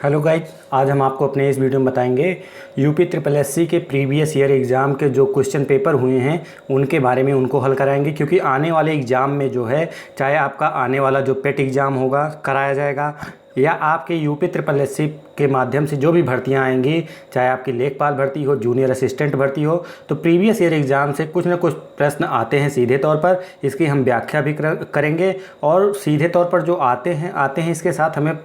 Hello guys, आज हम आपको अपने इस वीडियो में बताएंगे यूपी ट्रिपल एससी के प्रीवियस ईयर एग्ज़ाम के जो क्वेश्चन पेपर हुए हैं उनके बारे में उनको हल कराएंगे। क्योंकि आने वाले एग्ज़ाम में जो है, चाहे आपका आने वाला जो पेट एग्ज़ाम होगा कराया जाएगा या आपके यूपी ट्रिपल एससी के माध्यम से जो भी भर्तियां आएंगी, चाहे आपकी लेखपाल भर्ती हो, जूनियर असिस्टेंट भर्ती हो, तो प्रीवियस ईयर एग्ज़ाम से कुछ ना कुछ प्रश्न आते हैं सीधे तौर पर। इसकी हम व्याख्या भी करेंगे और सीधे तौर पर जो आते हैं इसके साथ हमें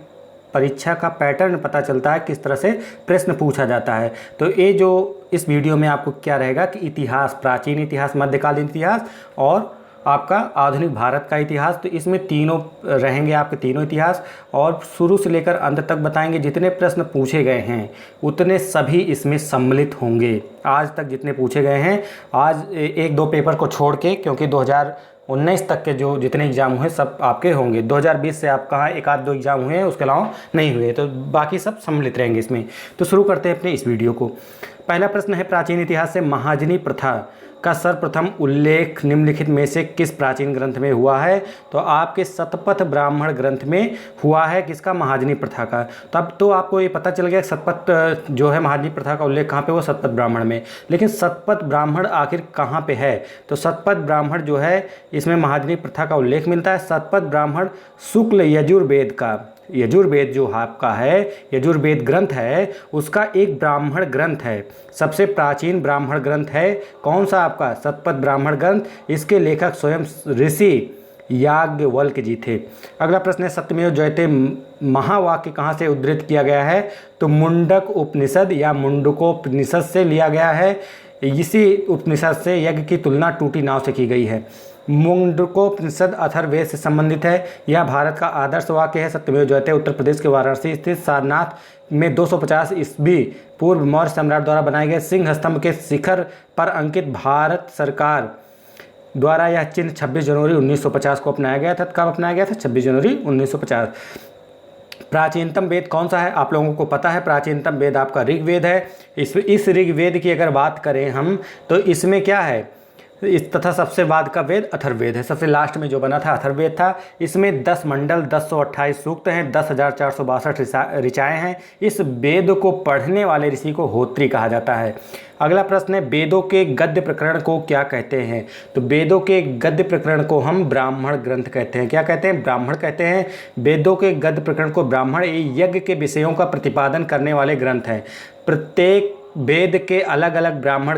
परीक्षा का पैटर्न पता चलता है, किस तरह से प्रश्न पूछा जाता है। तो ये जो इस वीडियो में आपको क्या रहेगा कि इतिहास, प्राचीन इतिहास, मध्यकालीन इतिहास और आपका आधुनिक भारत का इतिहास, तो इसमें तीनों रहेंगे आपके तीनों इतिहास। और शुरू से लेकर अंत तक बताएंगे। जितने प्रश्न पूछे गए हैं उतने सभी इसमें सम्मिलित होंगे। आज तक जितने पूछे गए हैं, आज एक दो पेपर को छोड़ के, क्योंकि 2019 तक के जो जितने एग्ज़ाम हुए सब आपके होंगे। 2020 से आप कहाँ एक आध दो एग्ज़ाम हुए हैं, उसके अलावा नहीं हुए, तो बाकी सब सम्मिलित रहेंगे इसमें। तो शुरू करते हैं अपने इस वीडियो को। पहला प्रश्न है, प्राचीन इतिहास से महाजनी प्रथा का सर्वप्रथम उल्लेख निम्नलिखित में से किस प्राचीन ग्रंथ में हुआ है? तो आपके शतपथ ब्राह्मण ग्रंथ में हुआ है। किसका? महाजनी प्रथा का। तब तो आपको ये पता चल गया शतपथ जो है महाजनी प्रथा का उल्लेख कहाँ पे हुआ? शतपथ ब्राह्मण में। लेकिन शतपथ ब्राह्मण आखिर कहाँ पे है? तो शतपथ ब्राह्मण जो है, इसमें महाजनी प्रथा का उल्लेख मिलता है। शतपथ ब्राह्मण शुक्ल यजुर्वेद का, यजुर्वेद जो आपका है, यजुर्वेद ग्रंथ है, उसका एक ब्राह्मण ग्रंथ है। सबसे प्राचीन ब्राह्मण ग्रंथ है। कौन सा? आपका शतपथ ब्राह्मण ग्रंथ। इसके लेखक स्वयं ऋषि याज्ञवल्क्य जी थे। अगला प्रश्न है, सत्यमेव जयते महावाक्य कहाँ से उद्धृत किया गया है? तो मुंडक उपनिषद या मुंडकोपनिषद से लिया गया है। इसी उपनिषद से यज्ञ की तुलना टूटी नाव से की गई है। मुंडकोपनिषद अथर्ववेद से संबंधित है। यह भारत का आदर्श वाक्य है। सत्यमेव जयते उत्तर प्रदेश के वाराणसी स्थित सारनाथ में 250 ईस्वी पूर्व मौर्य सम्राट द्वारा बनाए गए सिंह स्तंभ के शिखर पर अंकित भारत सरकार द्वारा यह चिन्ह 26 जनवरी 1950 को अपनाया गया था। कब अपनाया गया था? 26 जनवरी 1950। प्राचीनतम वेद कौन सा है? आप लोगों को पता है, प्राचीनतम वेद आपका ऋग्वेद है। इस ऋग्वेद की अगर बात करें हम, तो इसमें क्या है? इस तथा सबसे बाद का वेद अथर्ववेद है। सबसे लास्ट में जो बना था अथर्ववेद था। इसमें 10 मंडल, 1028 सूक्त हैं, 10,462 ऋचाएँ हैं। इस वेद को पढ़ने वाले ऋषि को होत्री कहा जाता है। अगला प्रश्न है, वेदों के गद्य प्रकरण को क्या कहते हैं? तो वेदों के गद्य प्रकरण को हम ब्राह्मण ग्रंथ कहते हैं। क्या कहते हैं? ब्राह्मण कहते हैं। वेदों के गद्य प्रकरण को ब्राह्मण यज्ञ के विषयों का प्रतिपादन करने वाले ग्रंथ हैं। प्रत्येक वेद के अलग अलग ब्राह्मण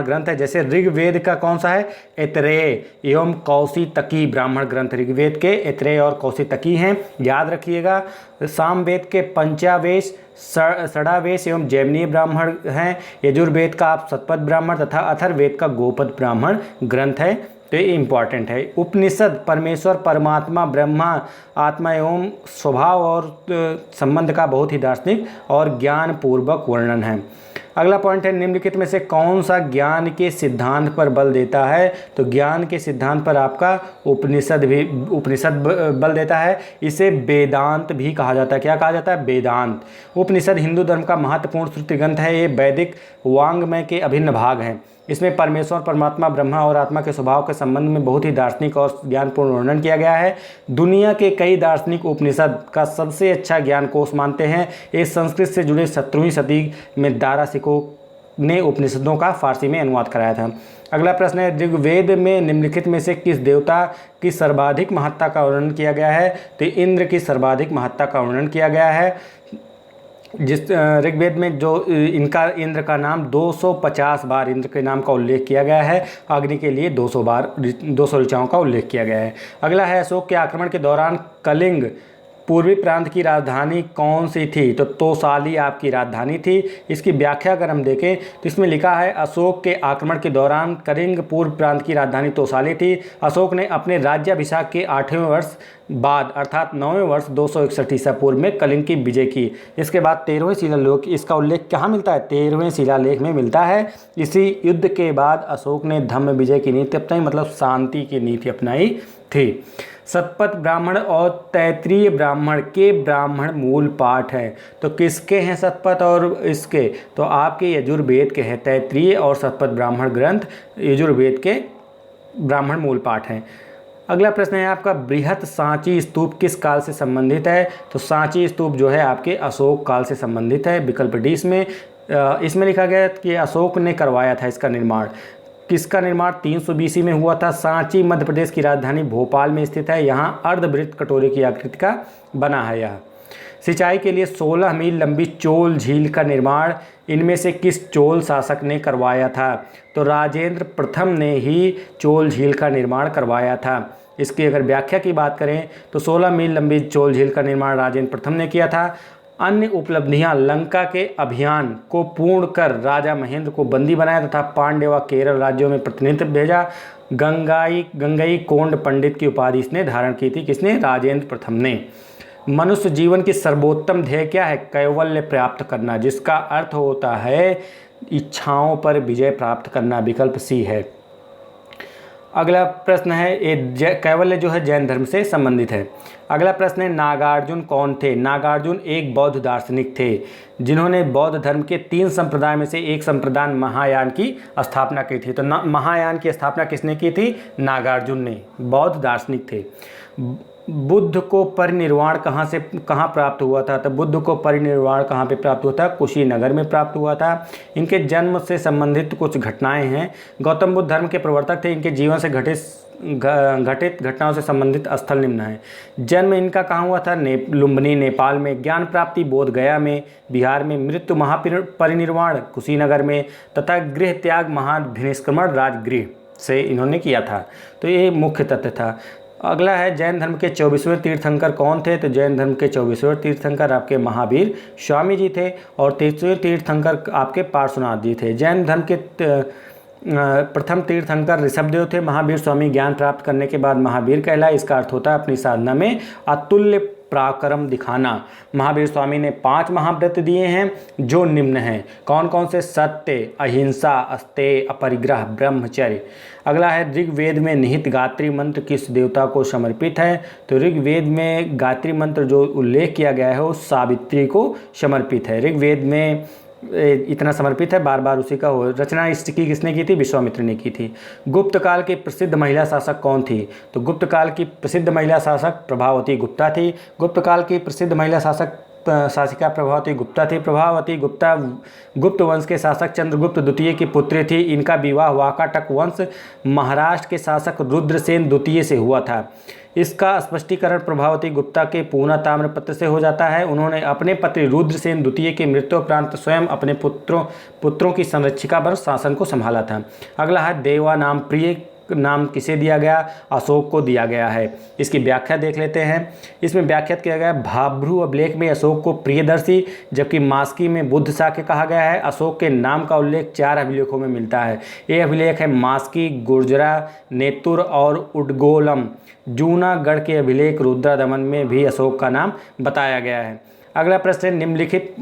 ग्रंथ है। जैसे ऋग्वेद का कौन सा है? ऐतरेय एवं कौशितकी ब्राह्मण ग्रंथ ऋग्वेद के ऐतरेय और कौशितकी हैं, याद रखिएगा। सामवेद के पंचावेश, षडावेश एवं जैमिनीय ब्राह्मण हैं। यजुर्वेद का आप शतपथ ब्राह्मण तथा अथर्ववेद का गोपद ब्राह्मण ग्रंथ है। तो ये इंपॉर्टेंट है। उपनिषद परमेश्वर, परमात्मा, ब्रह्मा, आत्मा एवं स्वभाव और संबंध का बहुत ही दार्शनिक और ज्ञानपूर्वक वर्णन है। अगला पॉइंट है, निम्नलिखित में से कौन सा ज्ञान के सिद्धांत पर बल देता है? तो ज्ञान के सिद्धांत पर आपका उपनिषद बल देता है। इसे वेदांत भी कहा जाता है। क्या कहा जाता है? वेदांत। उपनिषद हिंदू धर्म का महत्वपूर्ण श्रुति ग्रंथ है। ये वैदिक वांग्मय के अभिन्न भाग हैं। इसमें परमेश्वर, परमात्मा, ब्रह्मा और आत्मा के स्वभाव के संबंध में बहुत ही दार्शनिक और ज्ञानपूर्ण वर्णन किया गया है। दुनिया के कई दार्शनिक उपनिषद का सबसे अच्छा ज्ञान कोश मानते हैं। ये संस्कृत से जुड़े 17वीं सदी में दारासिकों ने उपनिषदों का फारसी में अनुवाद कराया था। अगला प्रश्न है, ऋग्वेद में निम्नलिखित में से किस देवता की सर्वाधिक महत्ता का वर्णन किया गया है? तो इंद्र की सर्वाधिक महत्ता का वर्णन किया गया है। जिस ऋग्वेद में जो इंद्र का नाम 250 बार इंद्र के नाम का उल्लेख किया गया है। अग्नि के लिए 200 बार 200 ऋचाओं का उल्लेख किया गया है। अगला है, अशोक के आक्रमण के दौरान कलिंग पूर्वी प्रांत की राजधानी कौन सी थी? तो तोसाली आपकी राजधानी थी। इसकी व्याख्या अगर हम देखें तो इसमें लिखा है, अशोक के आक्रमण के दौरान कलिंग पूर्व प्रांत की राजधानी तोसाली थी। अशोक ने अपने राज्याभिषेक के 8वें वर्ष बाद अर्थात 9वें वर्ष 261 ईसा पूर्व में कलिंग की विजय की। इसके बाद 13वें शिलालेख, इसका उल्लेख कहाँ मिलता है? 13वें शिलालेख में मिलता है। इसी युद्ध के बाद अशोक ने धम्म विजय की नीति अपनाई, मतलब शांति की नीति अपनाई थी। शतपथ ब्राह्मण और तैत्रीय ब्राह्मण के ब्राह्मण मूल पाठ हैं। तो किसके हैं शतपथ और इसके? तो आपके यजुर्वेद के हैं। तैत्रीय और शतपथ ब्राह्मण ग्रंथ यजुर्वेद के ब्राह्मण मूल पाठ हैं। अगला प्रश्न है आपका, बृहत सांची स्तूप किस काल से संबंधित है? तो सांची स्तूप जो है आपके अशोक काल से संबंधित है, विकल्प डी इसमें लिखा गया कि अशोक ने करवाया था इसका निर्माण। किसका निर्माण 300 BC में हुआ था? सांची मध्य प्रदेश की राजधानी भोपाल में स्थित है। यहाँ अर्धवृत्त कटोरे की आकृति का बना है यह। सिंचाई के लिए 16 मील लंबी चोल झील का निर्माण इनमें से किस चोल शासक ने करवाया था? तो राजेंद्र प्रथम ने ही चोल झील का निर्माण करवाया था। इसकी अगर व्याख्या की बात करें तो 16 मील लंबी चोल झील का निर्माण राजेंद्र प्रथम ने किया था। अन्य उपलब्धियां, लंका के अभियान को पूर्ण कर राजा महेंद्र को बंदी बनाया तथा पांड्य व केरल राज्यों में प्रतिनिधित्व भेजा। गंगई कोंड पंडित की उपाधि इसने धारण की थी। किसने? राजेंद्र प्रथम ने। मनुष्य जीवन की सर्वोत्तम ध्येय क्या है? कैवल्य प्राप्त करना, जिसका अर्थ होता है इच्छाओं पर विजय प्राप्त करना, विकल्प सी है। अगला प्रश्न है, ये कैवल्य जो है जैन धर्म से संबंधित है। अगला प्रश्न है, नागार्जुन कौन थे? नागार्जुन एक बौद्ध दार्शनिक थे जिन्होंने बौद्ध धर्म के 3 संप्रदाय में से एक संप्रदाय महायान की स्थापना की थी। तो महायान की स्थापना किसने की थी? नागार्जुन ने। बौद्ध दार्शनिक थे। बुद्ध को परिनिर्वाण कहाँ प्राप्त हुआ था? तो बुद्ध को परिनिर्वाण कहाँ पे प्राप्त हुआ था? कुशीनगर में प्राप्त हुआ था। इनके जन्म से संबंधित कुछ घटनाएं हैं। गौतम बुद्ध धर्म के प्रवर्तक थे। इनके जीवन से घटित घटनाओं से संबंधित स्थल निम्न है। जन्म इनका कहाँ हुआ था? लुम्बिनी नेपाल में। ज्ञान प्राप्ति बोध गया में बिहार में। मृत्यु महापरिनिर्वाण कुशीनगर में तथा गृह त्याग महाभिनिष्क्रमण राजगृह से इन्होंने किया था। तो ये मुख्य तथ्य था। अगला है, जैन धर्म के 24वें तीर्थंकर कौन थे? तो जैन धर्म के 24वें तीर्थंकर आपके महावीर स्वामी जी थे और 23वें तीर्थंकर आपके पार्श्वनाथ जी थे। जैन धर्म के प्रथम तीर्थंकर ऋषभदेव थे। महावीर स्वामी ज्ञान प्राप्त करने के बाद महावीर कहलाए। इसका अर्थ होता है अपनी साधना में अतुल्य पराक्रम दिखाना। महावीर स्वामी ने 5 महाव्रत दिए हैं जो निम्न हैं। कौन कौन से? सत्य, अहिंसा, अस्तेय, अपरिग्रह, ब्रह्मचर्य। अगला है, ऋग्वेद में निहित गायत्री मंत्र किस देवता को समर्पित है? तो ऋग्वेद में गायत्री मंत्र जो उल्लेख किया गया है वो सावित्री को समर्पित है। ऋग्वेद में इतना समर्पित है, बार बार उसी का हो। रचना इसकी किसने की थी? विश्वामित्र ने की थी। गुप्त काल की प्रसिद्ध महिला शासक कौन थी? तो गुप्त काल की प्रसिद्ध महिला शासक प्रभावती गुप्ता थी। गुप्त काल की प्रसिद्ध महिला शासिका प्रभावती गुप्ता थी। प्रभावती गुप्ता गुप्त वंश के शासक चंद्रगुप्त द्वितीय की पुत्री थी। इनका विवाह वाकाटक वंश महाराष्ट्र के शासक रुद्रसेन द्वितीय से हुआ था। इसका स्पष्टीकरण प्रभावती गुप्ता के पूना ताम्रपत्र से हो जाता है। उन्होंने अपने पति रुद्रसेन द्वितीय के मृत्यु उपरांत स्वयं अपने पुत्रों की संरक्षिका बन शासन को संभाला था। अगला है, देवा नाम प्रिय नाम किसे दिया गया? अशोक को दिया गया है। इसकी व्याख्या देख लेते हैं। इसमें व्याख्या किया गया है, भाभ्रू अभिलेख में अशोक को प्रियदर्शी जबकि मास्की में बुद्ध शाक्य कहा गया है। अशोक के नाम का उल्लेख 4 अभिलेखों में मिलता है। ये अभिलेख है मास्की, गुर्जरा, नेतुर और उडगोलम। जूनागढ़ के अभिलेख रुद्रदमन में भी अशोक का नाम बताया गया है। अगला प्रश्न है, निम्नलिखित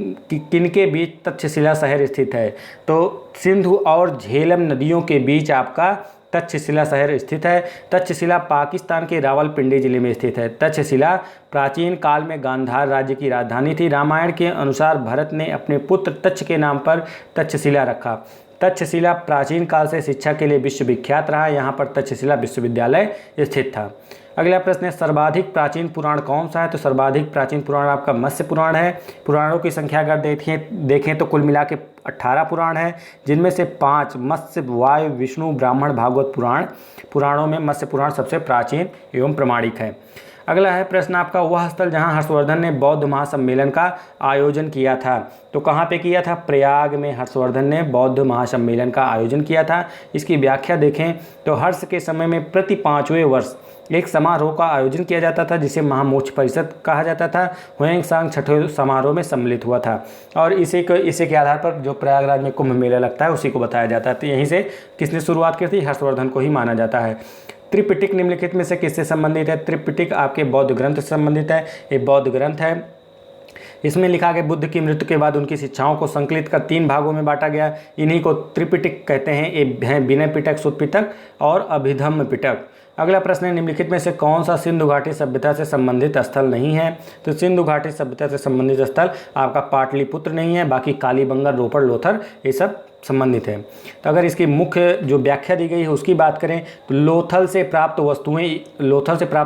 किनके बीच तक्षशिला शहर स्थित है? तो सिंधु और झेलम नदियों के बीच आपका तक्षशिला शहर स्थित है। तक्षशिला पाकिस्तान के रावलपिंडी जिले में स्थित है। तक्षशिला प्राचीन काल में गांधार राज्य की राजधानी थी। रामायण के अनुसार भरत ने अपने पुत्र तक्ष के नाम पर तक्षशिला रखा। तक्षशिला प्राचीन काल से शिक्षा के लिए विश्वविख्यात रहा। यहाँ पर तक्षशिला विश्वविद्यालय स्थित था। अगला प्रश्न है, सर्वाधिक प्राचीन पुराण कौन सा है? तो सर्वाधिक प्राचीन पुराण आपका मत्स्य पुराण है। पुराणों की संख्या अगर देखें तो कुल मिला के 18 पुराण है, जिनमें से 5 मत्स्य, वायु, विष्णु, ब्राह्मण, भागवत पुराणों में मत्स्य पुराण सबसे प्राचीन एवं प्रमाणिक है। अगला है प्रश्न आपका, वह स्थल जहां हर्षवर्धन ने बौद्ध महासम्मेलन का आयोजन किया था। तो कहां पे किया था? प्रयाग में हर्षवर्धन ने बौद्ध महासम्मेलन का आयोजन किया था। इसकी व्याख्या देखें तो हर्ष के समय में प्रति 5वें वर्ष एक समारोह का आयोजन किया जाता था जिसे महामोक्ष परिषद कहा जाता था। हुएंगसांग छठवें समारोह में सम्मिलित हुआ था और इसी के आधार पर जो प्रयागराज में कुंभ मेला लगता है उसी को बताया जाता है। तो यहीं से किसने शुरुआत की थी? हर्षवर्धन को ही माना जाता है। त्रिपिटक निम्नलिखित में से किससे संबंधित है? त्रिपिटक आपके बौद्ध ग्रंथ से संबंधित है। ये बौद्ध ग्रंथ है। इसमें लिखा गया बुद्ध की मृत्यु के बाद उनकी शिक्षाओं को संकलित कर 3 भागों में बांटा गया। इन्हीं को त्रिपिटक कहते हैं। ये हैं विनय पिटक, सुत्त पिटक और अभिधम्म पिटक। अगला प्रश्न है, निम्नलिखित में से कौन सा सिंधु घाटी सभ्यता से संबंधित स्थल नहीं है? तो सिंधु घाटी सभ्यता से संबंधित स्थल आपका पाटलिपुत्र नहीं है, बाकी कालीबंगा, रोपड़, लोथर ये सब संबंधित है। तो अगर इसकी मुख्य जो व्याख्या दी गई है उसकी बात करें तो लोथल से प्राप्त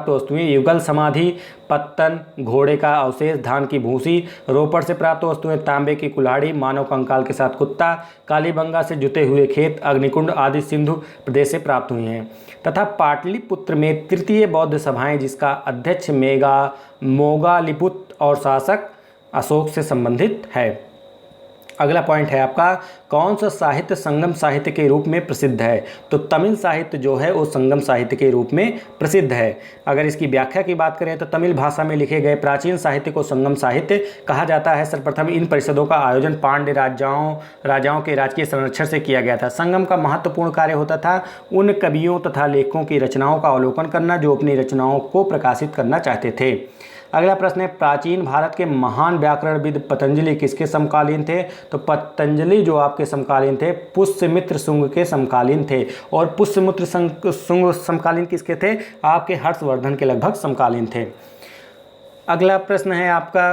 वस्तुएं युगल समाधि, पत्तन, घोड़े का अवशेष, धान की भूसी, रोपड़ से प्राप्त वस्तुएं तांबे की कुल्हाड़ी, मानव कंकाल के साथ कुत्ता, कालीबंगा से जुते हुए खेत, अग्निकुंड आदि सिंधु प्रदेश से प्राप्त हुए हैं। तथा पाटलिपुत्र में तृतीय बौद्ध सभाएं जिसका अध्यक्ष मोगालिपुत्र और शासक अशोक से संबंधित है। अगला पॉइंट है आपका, कौन सा साहित्य संगम साहित्य के रूप में प्रसिद्ध है? तो तमिल साहित्य जो है वो संगम साहित्य के रूप में प्रसिद्ध है। अगर इसकी व्याख्या की बात करें तो तमिल भाषा में लिखे गए प्राचीन साहित्य को संगम साहित्य कहा जाता है। सर्वप्रथम इन परिषदों का आयोजन पांड्य राजाओं के राजकीय संरक्षण से किया गया था। संगम का महत्वपूर्ण कार्य होता था उन कवियों तथा लेखकों की रचनाओं का अवलोकन करना जो अपनी रचनाओं को प्रकाशित करना चाहते थे। अगला प्रश्न है, प्राचीन भारत के महान व्याकरणविद पतंजलि किसके समकालीन थे? तो पतंजलि जो आपके समकालीन थे पुष्यमित्र शुंग के समकालीन थे। और पुष्यमित्र शुंग समकालीन किसके थे? आपके हर्षवर्धन के लगभग समकालीन थे। अगला प्रश्न है आपका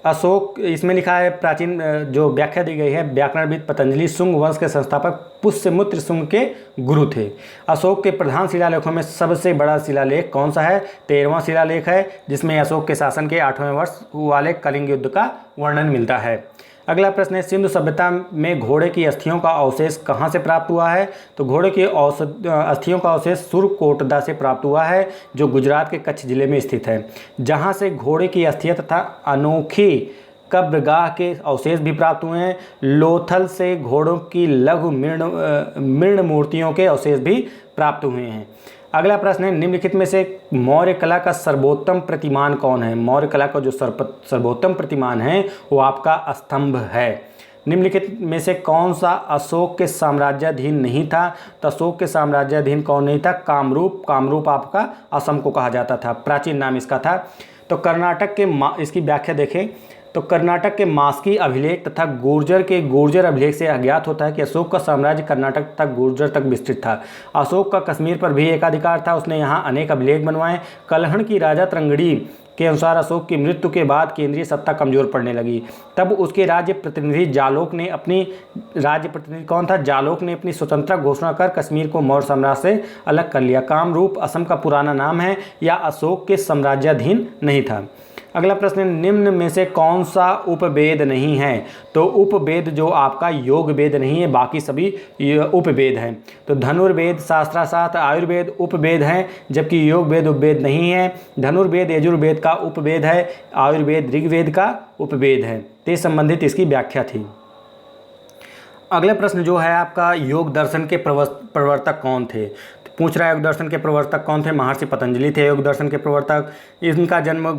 अशोक, इसमें लिखा है प्राचीन जो व्याख्या दी गई है, व्याकरणविद पतंजलि शुंग वंश के संस्थापक पुष्यमित्र शुंग के गुरु थे। अशोक के प्रधान शिलालेखों में सबसे बड़ा शिलालेख कौन सा है? 13वां शिलालेख है जिसमें अशोक के शासन के 8वें वर्ष वाले कलिंग युद्ध का वर्णन मिलता है। अगला प्रश्न है, सिंधु सभ्यता में घोड़े की अस्थियों का अवशेष कहाँ से प्राप्त हुआ है? तो घोड़े की अस्थियों का अवशेष सुरकोटदा से प्राप्त हुआ है जो गुजरात के कच्छ जिले में स्थित है, जहाँ से घोड़े की अस्थियाँ तथा अनोखी कब्रगाह के अवशेष भी प्राप्त हुए हैं। लोथल से घोड़ों की लघु मृण मूर्तियों के अवशेष भी प्राप्त हुए हैं। अगला प्रश्न है, निम्नलिखित में से मौर्य कला का सर्वोत्तम प्रतिमान कौन है? मौर्य कला का जो सर्वोत्तम प्रतिमान है वो आपका स्तंभ है। निम्नलिखित में से कौन सा अशोक के साम्राज्याधीन नहीं था? तो अशोक के साम्राज्याधीन कौन नहीं था? कामरूप आपका असम को कहा जाता था, प्राचीन नाम इसका था। तो कर्नाटक के इसकी व्याख्या देखें तो कर्नाटक के मास्की अभिलेख तथा गुर्जर के गुर्जर अभिलेख से अज्ञात होता है कि अशोक का साम्राज्य कर्नाटक तथा गुर्जर तक विस्तृत था। अशोक का कश्मीर पर भी एकाधिकार था, उसने यहाँ अनेक अभिलेख बनवाए। कलहण की राजा तरंगड़ी के अनुसार अशोक की मृत्यु के बाद केंद्रीय सत्ता कमजोर पड़ने लगी। तब उसके राज्य प्रतिनिधि जालोक ने अपनी स्वतंत्रता घोषणा कर कश्मीर को मौर्य साम्राज्य से अलग कर लिया। कामरूप असम का पुराना नाम है या अशोक के साम्राज्याधीन नहीं था। अगला प्रश्न, निम्न में से कौन सा उपवेद नहीं है? तो उपवेद जो आपका योग वेद नहीं है, बाकी सभी उपवेद हैं। तो धनुर्वेद, शास्त्राशास्त्र, आयुर्वेद उपवेद हैं, जबकि योग वेद उपवेद नहीं है। धनुर्वेद यजुर्वेद का उपवेद है, आयुर्वेद ऋग्वेद का उपवेद है। तो संबंधित इसकी व्याख्या थी। अगला प्रश्न जो है आपका, योग दर्शन के प्रवर्तक कौन थे? पूछ रहा है योग दर्शन के प्रवर्तक कौन थे? महर्षि पतंजलि थे योग दर्शन के प्रवर्तक। इनका जन्म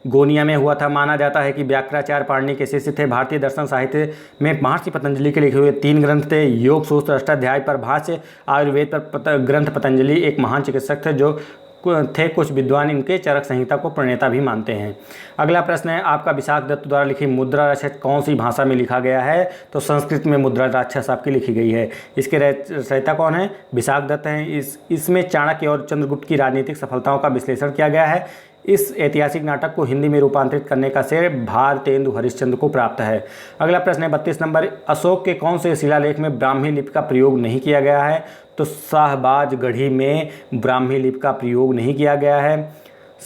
गोनिया में हुआ था। माना जाता है कि व्याकराचार्य पाणिनि के शिष्य थे। भारतीय दर्शन साहित्य में महर्षि पतंजलि के लिखे हुए 3 ग्रंथ थे। योग सूत्र, अष्टाध्यायी पर भाष्य, आयुर्वेद पर ग्रंथ। पतंजलि एक महान चिकित्सक थे जो थे। कुछ विद्वान इनके चरक संहिता को प्रणेता भी मानते हैं। अगला प्रश्न है आपका, विशाख दत्त द्वारा लिखी मुद्रा राक्षस कौन सी भाषा में लिखा गया है? तो संस्कृत में मुद्रा राक्षस आपकी लिखी गई है। इसके रचयिता कौन है? विशाख दत्त हैं। इसमें चाणक्य और चंद्रगुप्त की राजनीतिक सफलताओं का विश्लेषण किया गया है। इस ऐतिहासिक नाटक को हिंदी में रूपांतरित करने का श्रेय भारतेंदु हरिश्चंद्र को प्राप्त है। अगला प्रश्न है 32 नंबर, अशोक के कौन से शिलालेख में ब्राह्मी लिपि का प्रयोग नहीं किया गया है? तो शाहबाजगढ़ी में ब्राह्मी लिपि का प्रयोग नहीं किया गया है।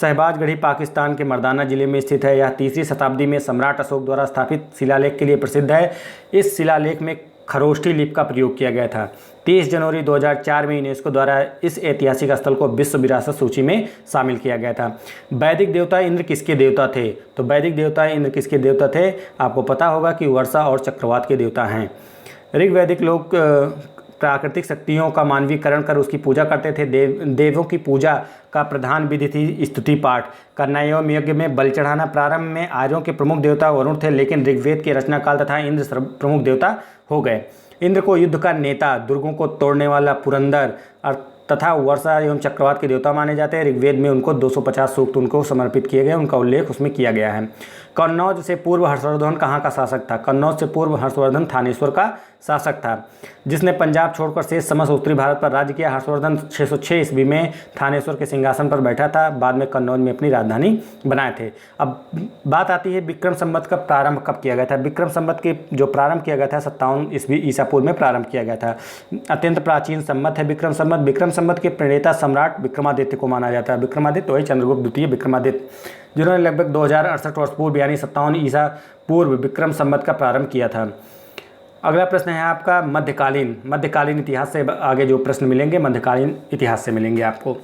शाहबाजगढ़ी पाकिस्तान के मर्दाना जिले में स्थित है। यह 3री शताब्दी में सम्राट अशोक द्वारा स्थापित शिलालेख के लिए प्रसिद्ध है। इस शिलालेख में खरोष्ठी लिपि का प्रयोग किया गया था। 30 जनवरी 2004 में यूनेस्को द्वारा इस ऐतिहासिक स्थल को विश्व विरासत सूची में शामिल किया गया था। वैदिक देवता इंद्र किसके देवता थे? तो वैदिक देवता इंद्र किसके देवता थे? आपको पता होगा कि वर्षा और चक्रवात के देवता हैं। ऋग्वैदिक लोग प्राकृतिक शक्तियों का मानवीकरण कर उसकी पूजा करते थे। देवों की पूजा का प्रधान विधि थी स्तुति पाठ। कर्णायम यज्ञ में बलि चढ़ाना। प्रारंभ में आर्यों के प्रमुख देवता वरुण थे, लेकिन ऋग्वेद के रचनाकाल तथा इंद्र प्रमुख देवता हो गए। इंद्र को युद्ध का नेता, दुर्गों को तोड़ने वाला पुरंदर तथा वर्षा एवं चक्रवात के देवता माने जाते हैं। ऋग्वेद में उनको 250 सूक्त उनको समर्पित किए गए, उनका उल्लेख उसमें किया गया है। कन्नौज से पूर्व हर्षवर्धन कहाँ का शासक था? कन्नौज से पूर्व हर्षवर्धन थानेश्वर का शासक था जिसने पंजाब छोड़कर शेष समस्त उत्तरी भारत पर राज्य किया। हर्षवर्धन 606 ईस्वी में थानेश्वर के सिंहासन पर बैठा था, बाद में कन्नौज में अपनी राजधानी बनाए थे। अब बात आती है विक्रम संवत का प्रारंभ कब किया गया था। विक्रम संवत के जो प्रारंभ किया गया था 57 ईस्वी ईसा पूर्व में प्रारंभ किया गया था। अत्यंत प्राचीन संवत है विक्रम संवत। विक्रम संवत के प्रणेता सम्राट विक्रमादित्य को माना जाता है। विक्रमादित्य वही चंद्रगुप्त द्वितीय विक्रमादित्य, जिन्होंने लगभग 2068 वर्ष पूर्व यानी 57 ईसा पूर्व विक्रम संवत का प्रारंभ किया था। अगला प्रश्न है आपका मध्यकालीन इतिहास से आगे जो प्रश्न मिलेंगे मध्यकालीन इतिहास से मिलेंगे आपको।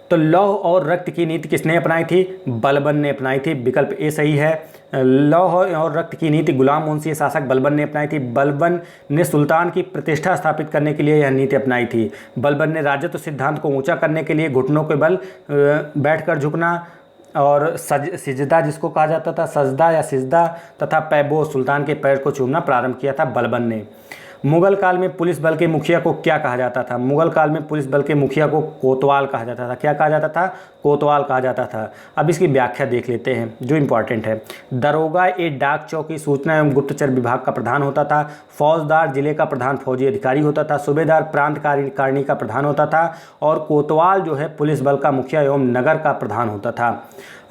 तो लौह और रक्त की नीति किसने अपनाई थी? बलबन ने अपनाई थी। विकल्प ए सही है। लौह और रक्त की नीति गुलाम वंशीय शासक बलबन ने अपनाई थी। बलबन ने सुल्तान की प्रतिष्ठा स्थापित करने के लिए यह नीति अपनाई थी। बलबन ने राजत्व सिद्धांत को ऊंचा करने के लिए घुटनों के बल बैठकर झुकना और सिजदा जिसको कहा जाता था, सजदा या सिजदा तथा पैबोस सुल्तान के पैर को चूमना प्रारंभ किया था बलबन ने। मुगल काल में पुलिस बल के मुखिया को क्या कहा जाता था? मुगल काल में पुलिस बल के मुखिया को कोतवाल कहा जाता था। क्या कहा जाता था? कोतवाल कहा जाता था। अब इसकी व्याख्या देख लेते हैं जो इंपॉर्टेंट है। दरोगा एक डाक चौकी सूचना एवं गुप्तचर विभाग का प्रधान होता था। फौजदार जिले का प्रधान फौजी अधिकारी होता था। सूबेदार प्रांत कारिणी का प्रधान होता था और कोतवाल जो है पुलिस बल का मुखिया एवं नगर का प्रधान होता था।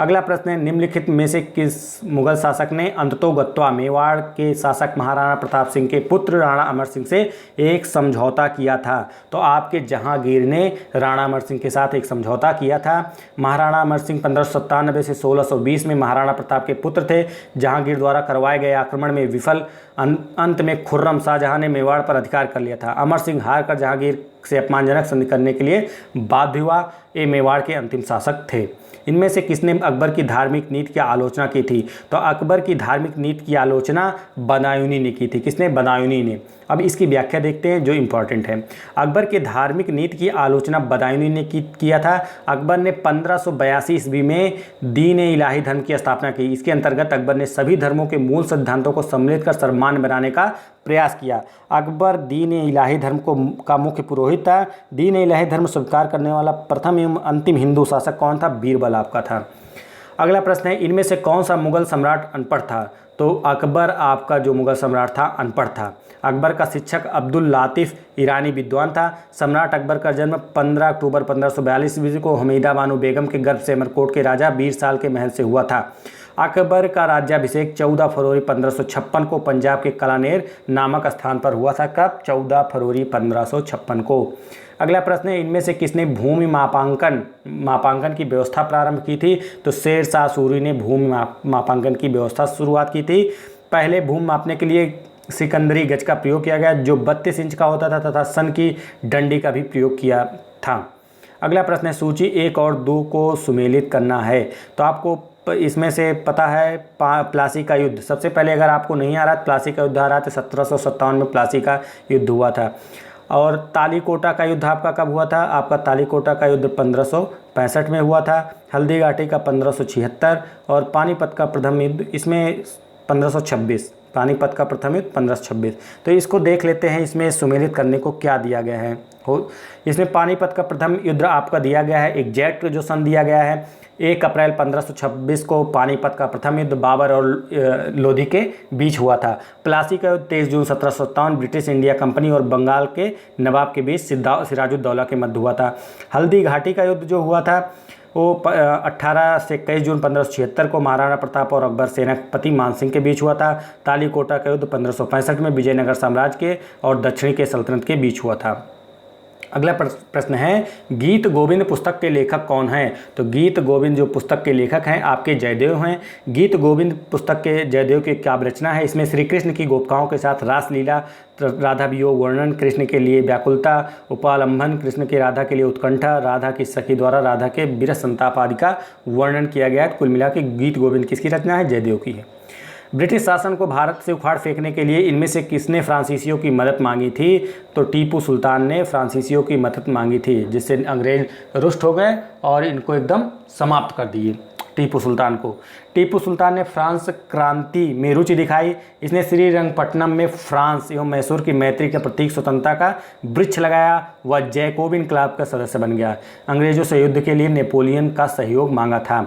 अगला प्रश्न है निम्नलिखित में से किस मुगल शासक ने अंततोगत्वा मेवाड़ के शासक महाराणा प्रताप सिंह के पुत्र राणा अमर सिंह से एक समझौता किया था? तो आपके जहांगीर ने राणा अमर सिंह के साथ एक समझौता किया था। महाराणा अमर सिंह 1597 से 1620 में महाराणा प्रताप के पुत्र थे। जहांगीर द्वारा करवाए गए आक्रमण में विफल, अंत में खुर्रम शाहजहां ने मेवाड़ पर अधिकार कर लिया था। अमर सिंह हार कर जहांगीर से अपमानजनक संधि करने के लिए बाध्य हुआ। ये मेवाड़ के अंतिम शासक थे। इनमें से किसने अकबर की धार्मिक नीति की आलोचना की थी? तो अकबर की धार्मिक नीति की आलोचना बदायूनी ने की थी। किसने? बदायूनी ने। अब इसकी व्याख्या देखते हैं जो इंपॉर्टेंट है। अकबर के धार्मिक नीति की आलोचना बदायूनी ने किया था। अकबर ने 1582 ईस्वी में दीन ए इलाही धर्म की स्थापना की। इसके अंतर्गत अकबर ने सभी धर्मों के मूल सिद्धांतों को सम्मिलित कर सर्वमान्य बनाने का प्रयास किया। अकबर दीन ए इलाही धर्म का मुख्य पुरोहित था। दीन ए इलाही धर्म स्वीकार करने वाला प्रथम एवं अंतिम हिंदू शासक कौन था? बीरबल आपका था। अगला प्रश्न है इनमें से कौन सा मुगल सम्राट अनपढ़ था? तो अकबर आपका जो मुगल सम्राट था अनपढ़ था। अकबर का शिक्षक अब्दुल लातिफ ईरानी विद्वान था। सम्राट अकबर का जन्म 15 अक्टूबर 1542 ईस्वी को हमीदा बानो बेगम के गर्भ से अमरकोट के राजा 20 साल के महल से हुआ था। अकबर का राज्याभिषेक 14 फरवरी 1556 को पंजाब के कलानेर नामक स्थान पर हुआ था। कब? 14 फरवरी 1556 को। अगला प्रश्न है इनमें से किसने भूमि मापांकन की व्यवस्था प्रारंभ की थी? तो शेर शाह सूरी ने भूमि मापांकन की व्यवस्था शुरुआत की थी। पहले भूमि मापने के लिए सिकंदरी गज का प्रयोग किया गया जो 32 इंच का होता था तथा सन की डंडी का भी प्रयोग किया था। अगला प्रश्न है सूची 1 और 2 को सुमेलित करना है। तो आपको इसमें से पता है प्लासी का युद्ध। सबसे पहले अगर आपको नहीं आ रहा प्लासी का युद्ध आ रहा था 1757 में प्लासी का युद्ध हुआ था। और तालीकोटा का युद्ध आपका कब हुआ था? आपका तालीकोटा का युद्ध 1565 में हुआ था। हल्दी घाटी का 1576 और पानीपत का प्रथम युद्ध इसमें 1526। पानीपत का प्रथम युद्ध 1526। तो इसको देख लेते हैं इसमें सुमेलित करने को क्या दिया गया है। इसमें पानीपत का प्रथम युद्ध आपका दिया गया है एग्जैक्ट जो सन दिया गया है 1 अप्रैल 1526 को पानीपत का प्रथम युद्ध बाबर और लोधी के बीच हुआ था। प्लासी का युद्ध 23 जून 1757 ब्रिटिश इंडिया कंपनी और बंगाल के नवाब के बीच सिराजुद्दौला के मध्य हुआ था। हल्दी घाटी का युद्ध जो हुआ था वो 18 से 21 जून 1576 को महाराणा प्रताप और अकबर सेनापति मानसिंह के बीच हुआ था। तालीकोटा का युद्ध 1565 में विजयनगर साम्राज्य के और दक्षिणी के सल्तनत के बीच हुआ था। अगला प्रश्न है गीत गोविंद पुस्तक के लेखक कौन हैं? तो गीत गोविंद जो पुस्तक के लेखक हैं आपके जयदेव हैं। गीत गोविंद पुस्तक के जयदेव की काव्य रचना है। इसमें श्री कृष्ण की गोपिकाओं के साथ रासलीला, राधा वियोग वर्णन, कृष्ण के लिए व्याकुलता, उपालंबन, कृष्ण के राधा के लिए उत्कंठा, राधा की सखी द्वारा राधा के विरह संताप आदि का वर्णन किया गया है। कुल मिला के गीत गोविंद किसकी रचना है? जयदेव की है। ब्रिटिश शासन को भारत से उखाड़ फेंकने के लिए इनमें से किसने फ्रांसीसियों की मदद मांगी थी? तो टीपू सुल्तान ने फ्रांसीसियों की मदद मांगी थी जिससे अंग्रेज रुष्ट हो गए और इनको एकदम समाप्त कर दिए टीपू सुल्तान को। टीपू सुल्तान ने फ्रांस क्रांति में रुचि दिखाई। इसने श्रीरंगपट्टनम में फ्रांस एवं मैसूर की मैत्री के प्रतीक स्वतंत्रता का वृक्ष लगाया। वह जैकोबिन क्लब का सदस्य बन गया। अंग्रेजों से युद्ध के लिए नेपोलियन का सहयोग मांगा था।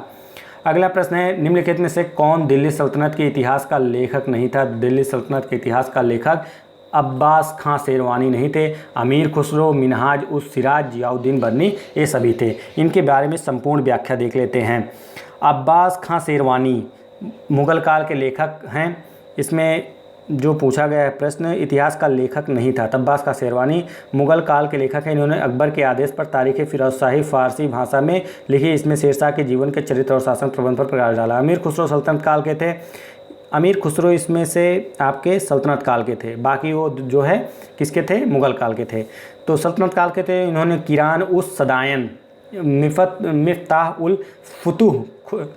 अगला प्रश्न है निम्नलिखित में से कौन दिल्ली सल्तनत के इतिहास का लेखक नहीं था? दिल्ली सल्तनत के इतिहास का लेखक अब्बास खां शेरवानी नहीं थे, अमीर खुसरो, मिनहाज उस सिराज, जियाउद्दीन बर्नी ये सभी थे। इनके बारे में संपूर्ण व्याख्या देख लेते हैं। अब्बास खां शेरवानी मुग़ल काल के लेखक हैं। इसमें जो पूछा गया है प्रश्न, इतिहास का लेखक नहीं था। अब्बास खां शेरवानी मुग़ल काल के लेखक हैं। इन्होंने अकबर के आदेश पर तारीख़ फ़िरोज़शाही फ़ारसी भाषा में लिखी। इसमें शेरशाह के जीवन के चरित्र और शासन प्रबंध पर प्रकाश डाला। अमीर खुसरो सल्तनत काल के थे। अमीर खुसरो इसमें से आपके सल्तनत काल के थे, बाकी वो जो है किसके थे, मुग़ल काल के थे। तो सल्तनत काल के थे। इन्होंने किरान उस सदायन, मिफ्ताह उल फुतूह,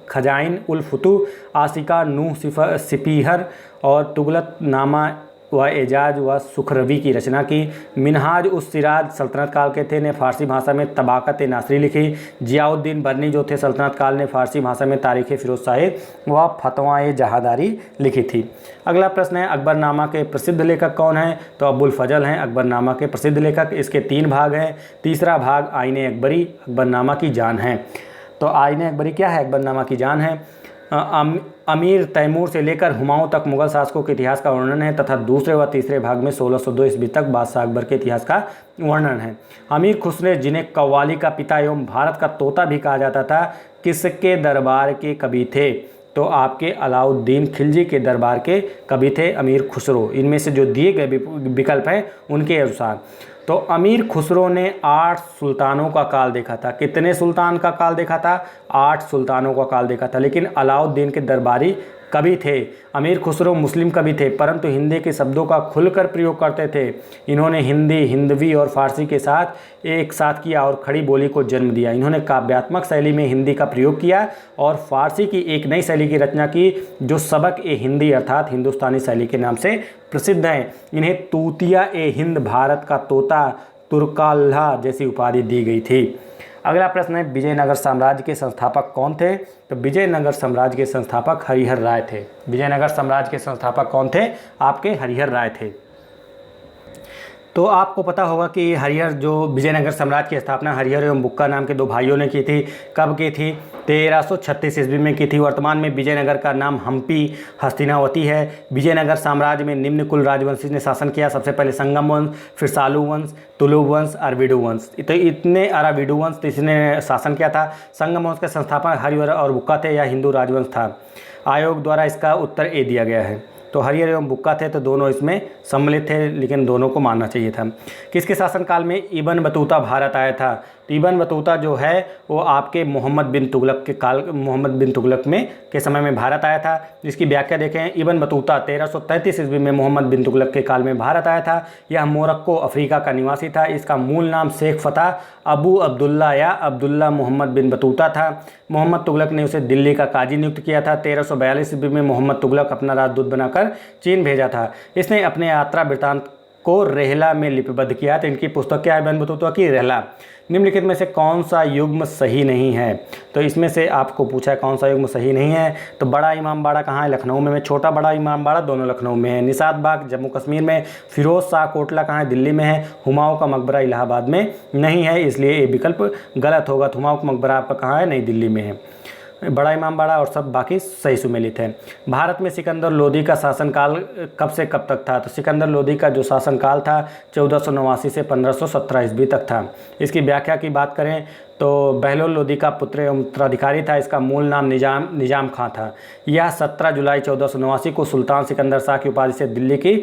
खजाइन उल फुतूह, आसिका नूह सिपीहर और तुगलक नामा व एजाज व सुखरवी की रचना की। मिनहाज उस सिराज सल्तनत काल के थे, ने फ़ारसी भाषा में तबाक़त नासरी लिखी। जियाउद्दीन बर्नी जो थे सल्तनत काल ने फ़ारसी भाषा में तारीख़ फ़िरोज़शाही व फतवा जहादारी लिखी थी। अगला प्रश्न है, अकबरनामा के प्रसिद्ध लेखक कौन हैं? तो अबुल फजल हैं अकबरनामा के प्रसिद्ध लेखक। इसके 3 भाग हैं। तीसरा भाग आईने अकबरी अकबरनामा की जान है। तो आईने अकबरी क्या है? अकबरनामा की जान है। अमीर तैमूर से लेकर हुमायूं तक मुग़ल शासकों के इतिहास का वर्णन है तथा दूसरे व तीसरे भाग में 1602 ईस्वी तक बादशाह अकबर के इतिहास का वर्णन है। अमीर खुसरो, जिन्हें कव्वाली का पिता एवं भारत का तोता भी कहा जाता था, किसके दरबार के कवि थे? तो आपके अलाउद्दीन खिलजी के दरबार के कवि थे अमीर खुसरो। इनमें से जो दिए गए विकल्प हैं उनके अनुसार। तो अमीर खुसरो ने 8 सुल्तानों का काल देखा था। कितने सुल्तान का काल देखा था? 8 सुल्तानों का काल देखा था। लेकिन अलाउद्दीन के दरबारी कवि थे। अमीर खुसरो मुस्लिम कवि थे, परंतु हिंदी के शब्दों का खुलकर प्रयोग करते थे। इन्होंने हिंदी, हिंदवी और फारसी के साथ एक साथ किया और खड़ी बोली को जन्म दिया। इन्होंने काव्यात्मक शैली में हिंदी का प्रयोग किया और फारसी की एक नई शैली की रचना की, जो सबक ए हिंदी अर्थात हिंदुस्तानी शैली के नाम से प्रसिद्ध है। इन्हें तूतिया ए हिंद, भारत का तोता, तुर्काल्हा जैसी उपाधि दी गई थी। अगला प्रश्न है, विजयनगर साम्राज्य के संस्थापक कौन थे? तो विजयनगर साम्राज्य के संस्थापक हरिहर राय थे। विजयनगर साम्राज्य के संस्थापक कौन थे? आपके हरिहर राय थे। तो आपको पता होगा कि हरिहर जो विजयनगर साम्राज्य की स्थापना हरिहर एवं बुक्का नाम के 2 भाइयों ने की थी। कब की थी? 1336 ईस्वी में की थी। वर्तमान में विजयनगर का नाम हम्पी हस्तिनावती है। विजयनगर साम्राज्य में निम्न कुल राजवंशी ने शासन किया। सबसे पहले संगम वंश, फिर सालू वंश, तुलु वंश, अरविडू वंश। तो इतने अरविडू वंश इसने शासन किया था। संगम वंश के संस्थापक हरिहर और बुक्का थे। यह हिंदू राजवंश था। आयोग द्वारा इसका उत्तर ए दिया गया है। तो हरिहर एवं बुक्का थे, तो दोनों इसमें सम्मिलित थे, लेकिन दोनों को मानना चाहिए था। किसके शासनकाल में इब्न बतूता भारत आया था? तो इब्न बतूता जो है वो आपके मोहम्मद बिन तुगलक में के समय में भारत आया था। जिसकी व्याख्या देखें, इब्न बतूता 1333 ईस्वी में मोहम्मद बिन तुगलक के काल में भारत आया था। यह मोरक्को अफ्रीका का निवासी था। इसका मूल नाम शेख फतह अबू अब्दुल्ला या अब्दुल्ला मोहम्मद बिन बतूता था। मोहम्मद तुगलक ने उसे दिल्ली का काजी नियुक्त किया था। 1342 ईस्वी में मोहम्मद तुगलक अपना राजदूत बनाकर चीन भेजा था। इसने अपने यात्रा वृत्तांत को रेहला में लिपिबद्ध किया। तो इनकी पुस्तक क्या है? इब्न बतूता की रेहला। निम्नलिखित में से कौन सा युग्म सही नहीं है? तो इसमें से आपको पूछा है कौन सा युग्म सही नहीं है। तो बड़ा इमामबाड़ा कहाँ है? लखनऊ में। छोटा बड़ा इमामबाड़ा दोनों लखनऊ में है। निषाद बाग जम्मू कश्मीर में। फिरोज शाह कोटला कहाँ है? दिल्ली में है। हुमायूं का मकबरा इलाहाबाद में नहीं है, इसलिए ये विकल्प गलत होगा। तो हुमायूं का मकबरा आपका कहाँ है? नई दिल्ली में है। बड़ा इमामबाड़ा और सब बाकी सही सुमेलित है। भारत में सिकंदर लोदी का शासनकाल कब से कब तक था? तो सिकंदर लोदी का जो शासनकाल था 1489 से 1517 ईस्वी तक था। इसकी व्याख्या की बात करें तो बहलोल लोदी का पुत्र एवं उत्तराधिकारी था। इसका मूल नाम निजाम खां था। यह 17 जुलाई 1489 को सुल्तान सिकंदर शाह की उपाधि से दिल्ली की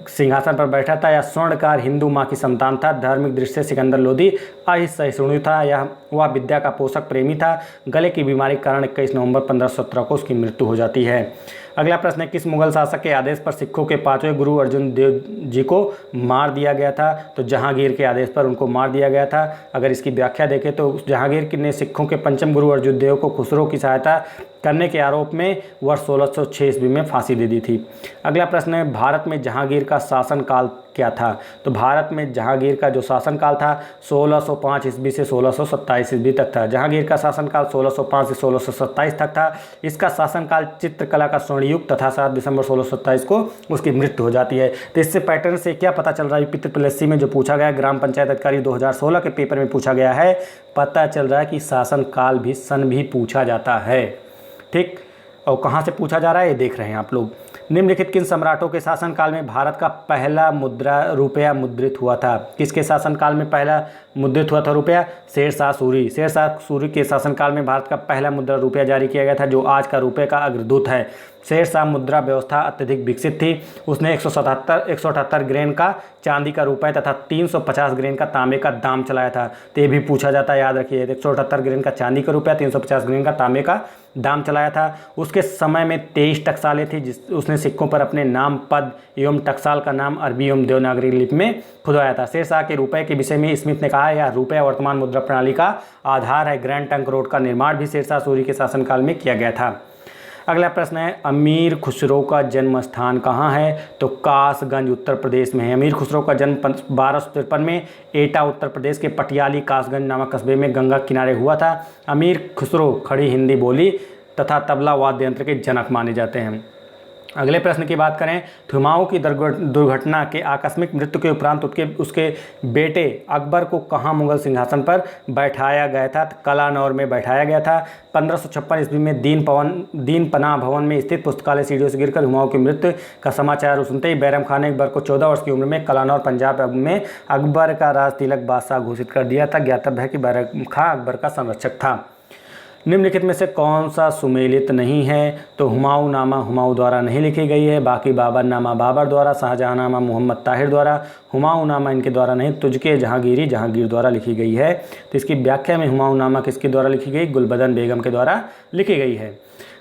सिंहासन पर बैठा था। यह स्वर्णकार हिंदू माँ की संतान था। धार्मिक दृष्टि से सिकंदर लोदी असहिष्णु था। वह विद्या का पोषक प्रेमी था। गले की बीमारी के कारण 21 नवंबर 1517 को उसकी मृत्यु हो जाती है। अगला प्रश्न है, किस मुगल शासक के आदेश पर सिखों के 5वें गुरु अर्जुन देव जी को मार दिया गया था? तो जहांगीर के आदेश पर उनको मार दिया गया था। अगर इसकी व्याख्या देखें तो जहांगीर ने सिखों के 5वें गुरु अर्जुन देव को खुसरो की सहायता करने के आरोप में वर्ष 1606 ईस्वी में फांसी दे दी थी। अगला प्रश्न है, भारत में जहांगीर का शासनकाल क्या था? तो भारत में जहांगीर का जो शासनकाल था 1605 ईस्वी से 1627 ईस्वी तक था। जहांगीर का शासनकाल 1605 से 1627 तक था। इसका शासनकाल चित्रकला का स्वर्ण युग तथा 7 दिसंबर 1627 को उसकी मृत्यु हो जाती है। तो इससे पैटर्न से क्या पता चल रहा है? यूपी में जो पूछा गया ग्राम पंचायत अधिकारी 2016 के पेपर में पूछा गया है, पता चल रहा है कि शासनकाल भी सन भी पूछा जाता है। ठीक, और कहाँ से पूछा जा रहा है ये देख रहे हैं आप लोग। निम्नलिखित किन सम्राटों के शासनकाल में भारत का पहला रुपया मुद्रित हुआ था? किसके शासनकाल में पहला मुद्रित हुआ था रुपया? शेरशाह सूरी। शेरशाह सूरी के शासनकाल में भारत का पहला मुद्रा रुपया जारी किया गया था, जो आज का रुपये का अग्रदूत है। शेरशाह मुद्रा व्यवस्था अत्यधिक विकसित थी। उसने 178 ग्रेन का चांदी का रुपये तथा 350 ग्रेन का तांबे का दाम चलाया था। तो ये भी पूछा जाता है, याद रखिए। 178 ग्रेन का चांदी का रुपया, 350 ग्रेन का तांबे का दाम चलाया था। उसके समय में 23 टकसालें थी, उसने सिक्कों पर अपने नाम, पद एवं टकसाल का नाम अरबी एवं देवनागरी लिपि में खुदवाया था। शेरशाह के रुपये के विषय में स्मिथ ने कहा, यह रुपया वर्तमान मुद्रा प्रणाली का आधार है। ग्रैंड ट्रंक रोड का निर्माण भी शेरशाह सूरी के शासनकाल में किया गया था। अगला प्रश्न है, अमीर खुसरो का जन्म स्थान कहाँ है? तो कासगंज उत्तर प्रदेश में है। अमीर खुसरो का जन्म 1253 में एटा उत्तर प्रदेश के पटियाली कासगंज नामक कस्बे में गंगा किनारे हुआ था। अमीर खुसरो खड़ी हिंदी बोली तथा तबला वाद्य यंत्र के जनक माने जाते हैं। अगले प्रश्न की बात करें तो हुमायूं की दुर्घटना के आकस्मिक मृत्यु के उपरांत उसके बेटे अकबर को कहाँ मुगल सिंहासन पर बैठाया गया था? तो कलानौर में बैठाया गया था। 1556 ईस्वी में दीन पनाह भवन में स्थित पुस्तकालय सीढ़ियों से गिरकर हुमायूं की मृत्यु का समाचार सुनते ही बैरम खान ने अकबर को 14 वर्ष की उम्र में कलानौर पंजाब में अकबर का राज तिलक बादशाह घोषित कर दिया था। ज्ञातव्य है कि बैरम खान अकबर का संरक्षक था। निम्नलिखित में से कौन सा सुमेलित नहीं है? तो हुमायूं नामा हुमायूं द्वारा नहीं लिखी गई है। बाकी बाबर नामा बाबर द्वारा, शाहजहां नामा मोहम्मद ताहिर द्वारा, हुमायूं नामा इनके द्वारा नहीं, तुझके जहांगीरी जहांगीर द्वारा लिखी गई है। तो इसकी व्याख्या में हुमायूं नामा किसके द्वारा लिखी गई? गुलबदन बेगम के द्वारा लिखी गई है।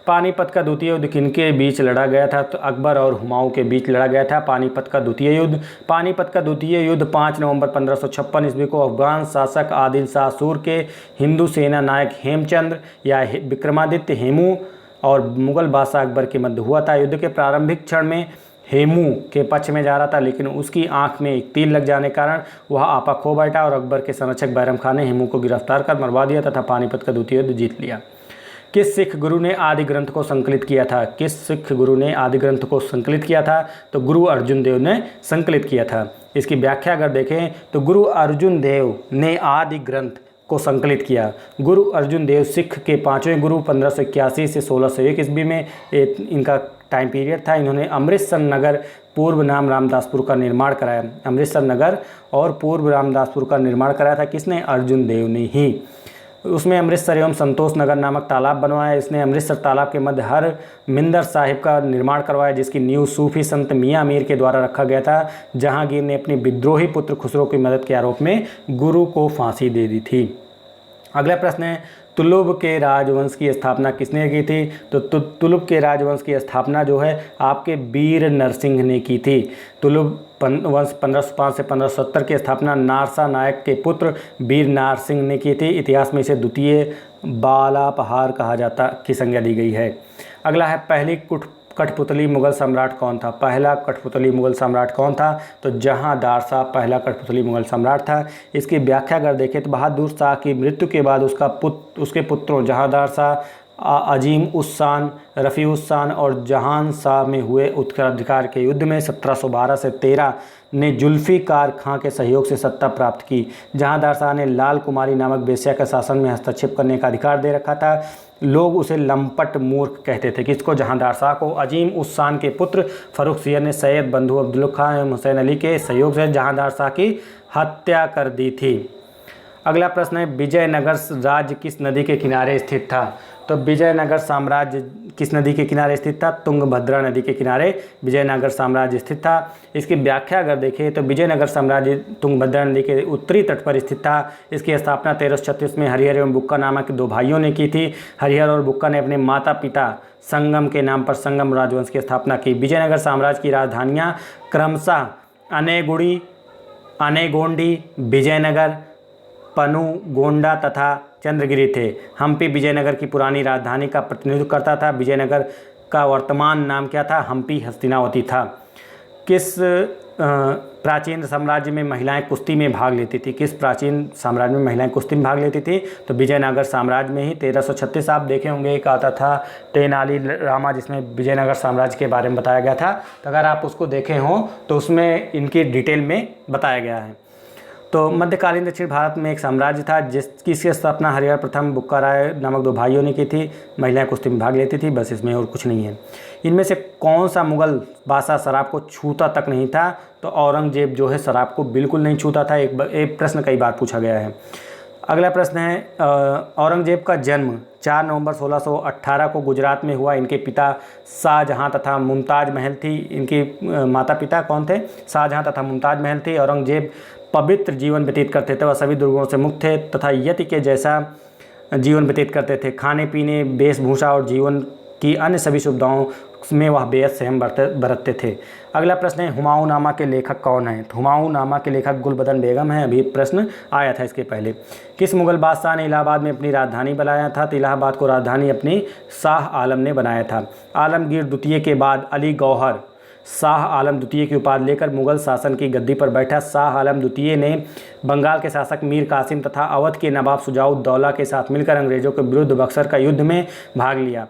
पानीपत का द्वितीय युद्ध किनके बीच लड़ा गया था? तो अकबर और हुमायूं के बीच लड़ा गया था पानीपत का द्वितीय युद्ध। पानीपत का द्वितीय युद्ध 5 नवंबर 1556 ईस्वी को अफगान शासक आदिल शाह सूर के हिंदू सेना नायक हेमचंद्र या विक्रमादित्य हेमू और मुगल बादशाह अकबर के मध्य हुआ था। युद्ध के प्रारंभिक क्षण में हेमू के पक्ष में जा रहा था, लेकिन उसकी आंख में एक तीर लग जाने के कारण वह आपा खो बैठा और अकबर के संरक्षक बैरम खान ने हेमू को गिरफ्तार कर मरवा दिया तथा पानीपत का द्वितीय युद्ध जीत लिया। किस सिख गुरु ने आदि ग्रंथ को संकलित किया था? किस सिख गुरु ने आदि ग्रंथ को संकलित किया था? तो गुरु अर्जुन देव ने संकलित किया था। इसकी व्याख्या अगर देखें तो गुरु अर्जुन देव ने आदि ग्रंथ को संकलित किया। गुरु अर्जुन देव सिख के 5वें गुरु 1581 से 1601 ईस्वी में इनका टाइम पीरियड था। इन्होंने अमृतसर नगर पूर्व नाम रामदासपुर का निर्माण कराया। अमृतसर नगर और पूर्व रामदासपुर का निर्माण कराया था किसने? अर्जुन देव ने ही। उसमें अमृतसर एवं संतोष नगर नामक तालाब बनवाया। इसने अमृतसर तालाब के मध्य हर मिंदर साहिब का निर्माण करवाया, जिसकी नींव सूफी संत मियाँ मीर के द्वारा रखा गया था। जहांगीर ने अपनी विद्रोही पुत्र खुसरो की मदद के आरोप में गुरु को फांसी दे दी थी। अगला प्रश्न है, तुलुब के राजवंश की स्थापना किसने की थी? तो तुलुब के राजवंश की स्थापना जो है आपके वीर नरसिंह ने की थी। तुलुब वंश 1505 से 1570 की स्थापना नारसा नायक के पुत्र वीर नारसिंह ने की थी। इतिहास में इसे द्वितीय बालापहार कहा जाता की संज्ञा दी गई है। अगला है, पहली कठपुतली मुगल सम्राट कौन था? पहला कठपुतली मुगल सम्राट कौन था? तो जहांदार शाह पहला कठपुतली मुगल सम्राट था। इसकी व्याख्या अगर देखें तो बहादुर शाह की मृत्यु के बाद उसके पुत्रों जहांदार शाह, अजीम उस शान, रफ़ी उस शान और जहान शाह में हुए उत्तराधिकार के युद्ध में 1712 से 13 ने जुल्फ़िकार खां के सहयोग से सत्ता प्राप्त की। जहांदार शाह ने लाल कुमारी नामक वेश्या के शासन में हस्तक्षेप करने का अधिकार दे रखा था। लोग उसे लंपट मूर्ख कहते थे। किसको? जहांदार शाह को। अजीम उस शान के पुत्र फर्रुखसियर ने सैयद बंधु अब्दुल खां एवं हुसैन अली के सहयोग से जहांदार शाह की हत्या कर दी थी। अगला प्रश्न है, विजयनगर राज्य किस नदी के किनारे स्थित था? तो विजयनगर साम्राज्य किस नदी के किनारे स्थित था? तुंगभद्रा नदी के किनारे विजयनगर साम्राज्य स्थित था। इसकी व्याख्या अगर देखें तो विजयनगर साम्राज्य तुंगभद्रा नदी के उत्तरी तट पर स्थित था। इसकी स्थापना 1336 में हरिहर एवं बुक्का नामक 2 भाइयों ने की थी। हरिहर और बुक्का ने अपने माता पिता संगम के नाम पर संगम राजवंश की स्थापना की। विजयनगर साम्राज्य की राजधानियाँ क्रमशः अनेगोंडी, विजयनगर, पनुगोंडा तथा चंद्रगिरी थे। हम्पी विजयनगर की पुरानी राजधानी का प्रतिनिधित्व करता था। विजयनगर का वर्तमान नाम क्या था? हम्पी हस्तिनावती था। किस प्राचीन साम्राज्य में महिलाएं कुश्ती में भाग लेती थी? किस प्राचीन साम्राज्य में महिलाएं कुश्ती में भाग लेती थी? तो विजयनगर साम्राज्य में ही। 1336 आप देखे होंगे एक आता था तेनाली रामा, जिसमें विजयनगर साम्राज्य के बारे में बताया गया था। तो अगर आप उसको देखे हों तो उसमें इनकी डिटेल में बताया गया है। तो मध्यकालीन दक्षिण भारत में एक साम्राज्य था जिसकी स्थापना हरिहर प्रथम बुक्का राय नामक 2 भाइयों ने की थी। महिलाएं कुश्ती में भाग लेती थी, बस इसमें और कुछ नहीं है। इनमें से कौन सा मुगल बादशाह शराब को छूता तक नहीं था? तो औरंगजेब जो है शराब को बिल्कुल नहीं छूता था। एक प्रश्न कई बार पूछा गया है। अगला प्रश्न है औरंगजेब का जन्म 4 नवंबर 1618 को गुजरात में हुआ। इनके पिता शाहजहां तथा मुमताज़ महल थी। इनके माता पिता कौन थे? शाहजहां तथा मुमताज़ महल थी। औरंगजेब पवित्र जीवन व्यतीत करते थे, वह सभी दुर्गुणों से मुक्त थे तथा यति के जैसा जीवन व्यतीत करते थे। खाने पीने, वेशभूषा और जीवन की अन्य सभी सुविधाओं में वह बेहद संयम बरतते थे। अगला प्रश्न है हुमायूंनामा के लेखक कौन हैं? तो हुमायूंनामा के लेखक गुलबदन बेगम हैं। अभी प्रश्न आया था इसके पहले। किस मुगल बादशाह ने इलाहाबाद में अपनी राजधानी बनाया था? तो इलाहाबाद को राजधानी अपनी शाह आलम ने बनाया था। आलमगीर द्वितीय के बाद अली गौहर शाह आलम द्वितीय की उपाधि लेकर मुगल शासन की गद्दी पर बैठा। शाह आलम द्वितीय ने बंगाल के शासक मीर कासिम तथा अवध के नवाब शुजाउद्दौला के साथ मिलकर अंग्रेजों के विरुद्ध बक्सर का युद्ध में भाग लिया।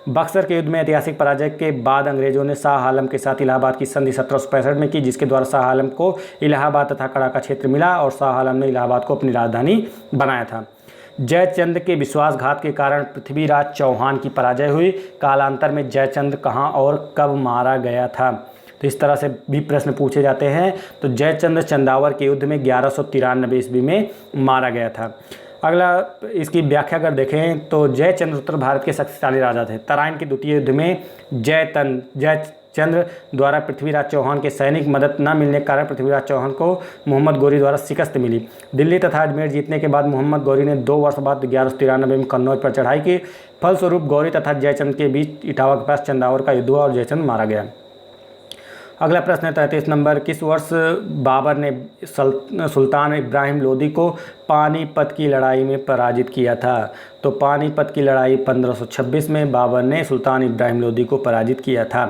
बक्सर के युद्ध में ऐतिहासिक पराजय के बाद अंग्रेजों ने शाह आलम के साथ इलाहाबाद की संधि 1765 में की, जिसके द्वारा शाह आलम को इलाहाबाद तथा कड़ा का क्षेत्र मिला और शाह आलम ने इलाहाबाद को अपनी राजधानी बनाया था। जयचंद के विश्वासघात के कारण पृथ्वीराज चौहान की पराजय हुई। कालांतर में जयचंद कहाँ और कब मारा गया था? तो इस तरह से भी प्रश्न पूछे जाते हैं। तो जयचंद चंदावर के युद्ध में 1193 ईस्वी में मारा गया था। अगला इसकी व्याख्या अगर देखें तो जयचंद्र उत्तर भारत के शक्तिशाली राजा थे। तराइन के द्वितीय युद्ध में जयचंद्र द्वारा पृथ्वीराज चौहान के सैनिक मदद न मिलने के कारण पृथ्वीराज चौहान को मोहम्मद गौरी द्वारा शिकस्त मिली। दिल्ली तथा अजमेर जीतने के बाद मोहम्मद गौरी ने 2 वर्ष बाद 1193 में कन्नौज पर चढ़ाई की। फलस्वरूप गौरी तथा जयचंद के बीच इटावा के पास चंदावर का युद्ध हुआ और जयचंद मारा गया। अगला प्रश्न है 33 नंबर। किस वर्ष बाबर ने सुल्तान इब्राहिम लोदी को पानीपत की लड़ाई में पराजित किया था? तो पानीपत की लड़ाई 1526 में बाबर ने सुल्तान इब्राहिम लोदी को पराजित किया था।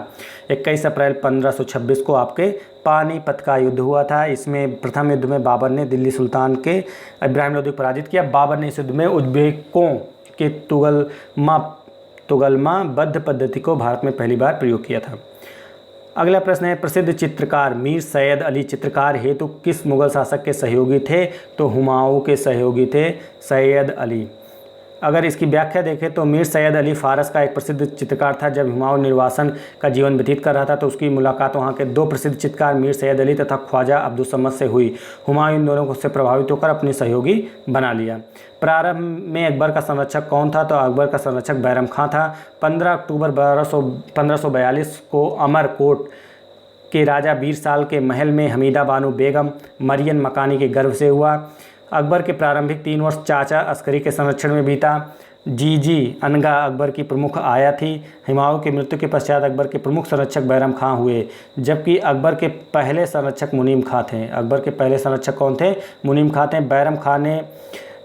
21 अप्रैल 1526 को आपके पानीपत का युद्ध हुआ था। इसमें प्रथम युद्ध में बाबर ने दिल्ली सुल्तान के इब्राहिम लोदी को पराजित किया। बाबर ने इस युद्ध में उज्बेकों के तुगलमा बद्ध पद्धति को भारत में पहली बार प्रयोग किया था। अगला प्रश्न है प्रसिद्ध चित्रकार मीर सैयद अली चित्रकार हेतु किस मुगल शासक के सहयोगी थे? तो हुमायूं के सहयोगी थे सैयद अली। अगर इसकी व्याख्या देखें तो मीर सैयद अली फारस का एक प्रसिद्ध चित्रकार था। जब हुमायूं निर्वासन का जीवन व्यतीत कर रहा था तो उसकी मुलाकात वहाँ के 2 प्रसिद्ध चित्रकार मीर सैयद अली तथा ख्वाजा अब्दुल समद से हुई। हुमायूं इन दोनों से प्रभावित होकर अपने सहयोगी बना लिया। प्रारंभ में अकबर का संरक्षक कौन था? तो अकबर का संरक्षक बैरम खां था। 15 अक्टूबर 1542 को अमरकोट के राजा बीरसाल के महल में हमीदा बानो बेगम मरियम मकानी के गर्भ से हुआ। अकबर के प्रारंभिक 3 वर्ष चाचा अस्करी के संरक्षण में बीता। जीजी अनगा अकबर की प्रमुख आया थी। हुमायूं की मृत्यु के पश्चात अकबर के प्रमुख संरक्षक बैरम खां हुए, जबकि अकबर के पहले संरक्षक मुनीम खां थे। अकबर के पहले संरक्षक कौन थे? मुनीम खां थे। बैरम खां ने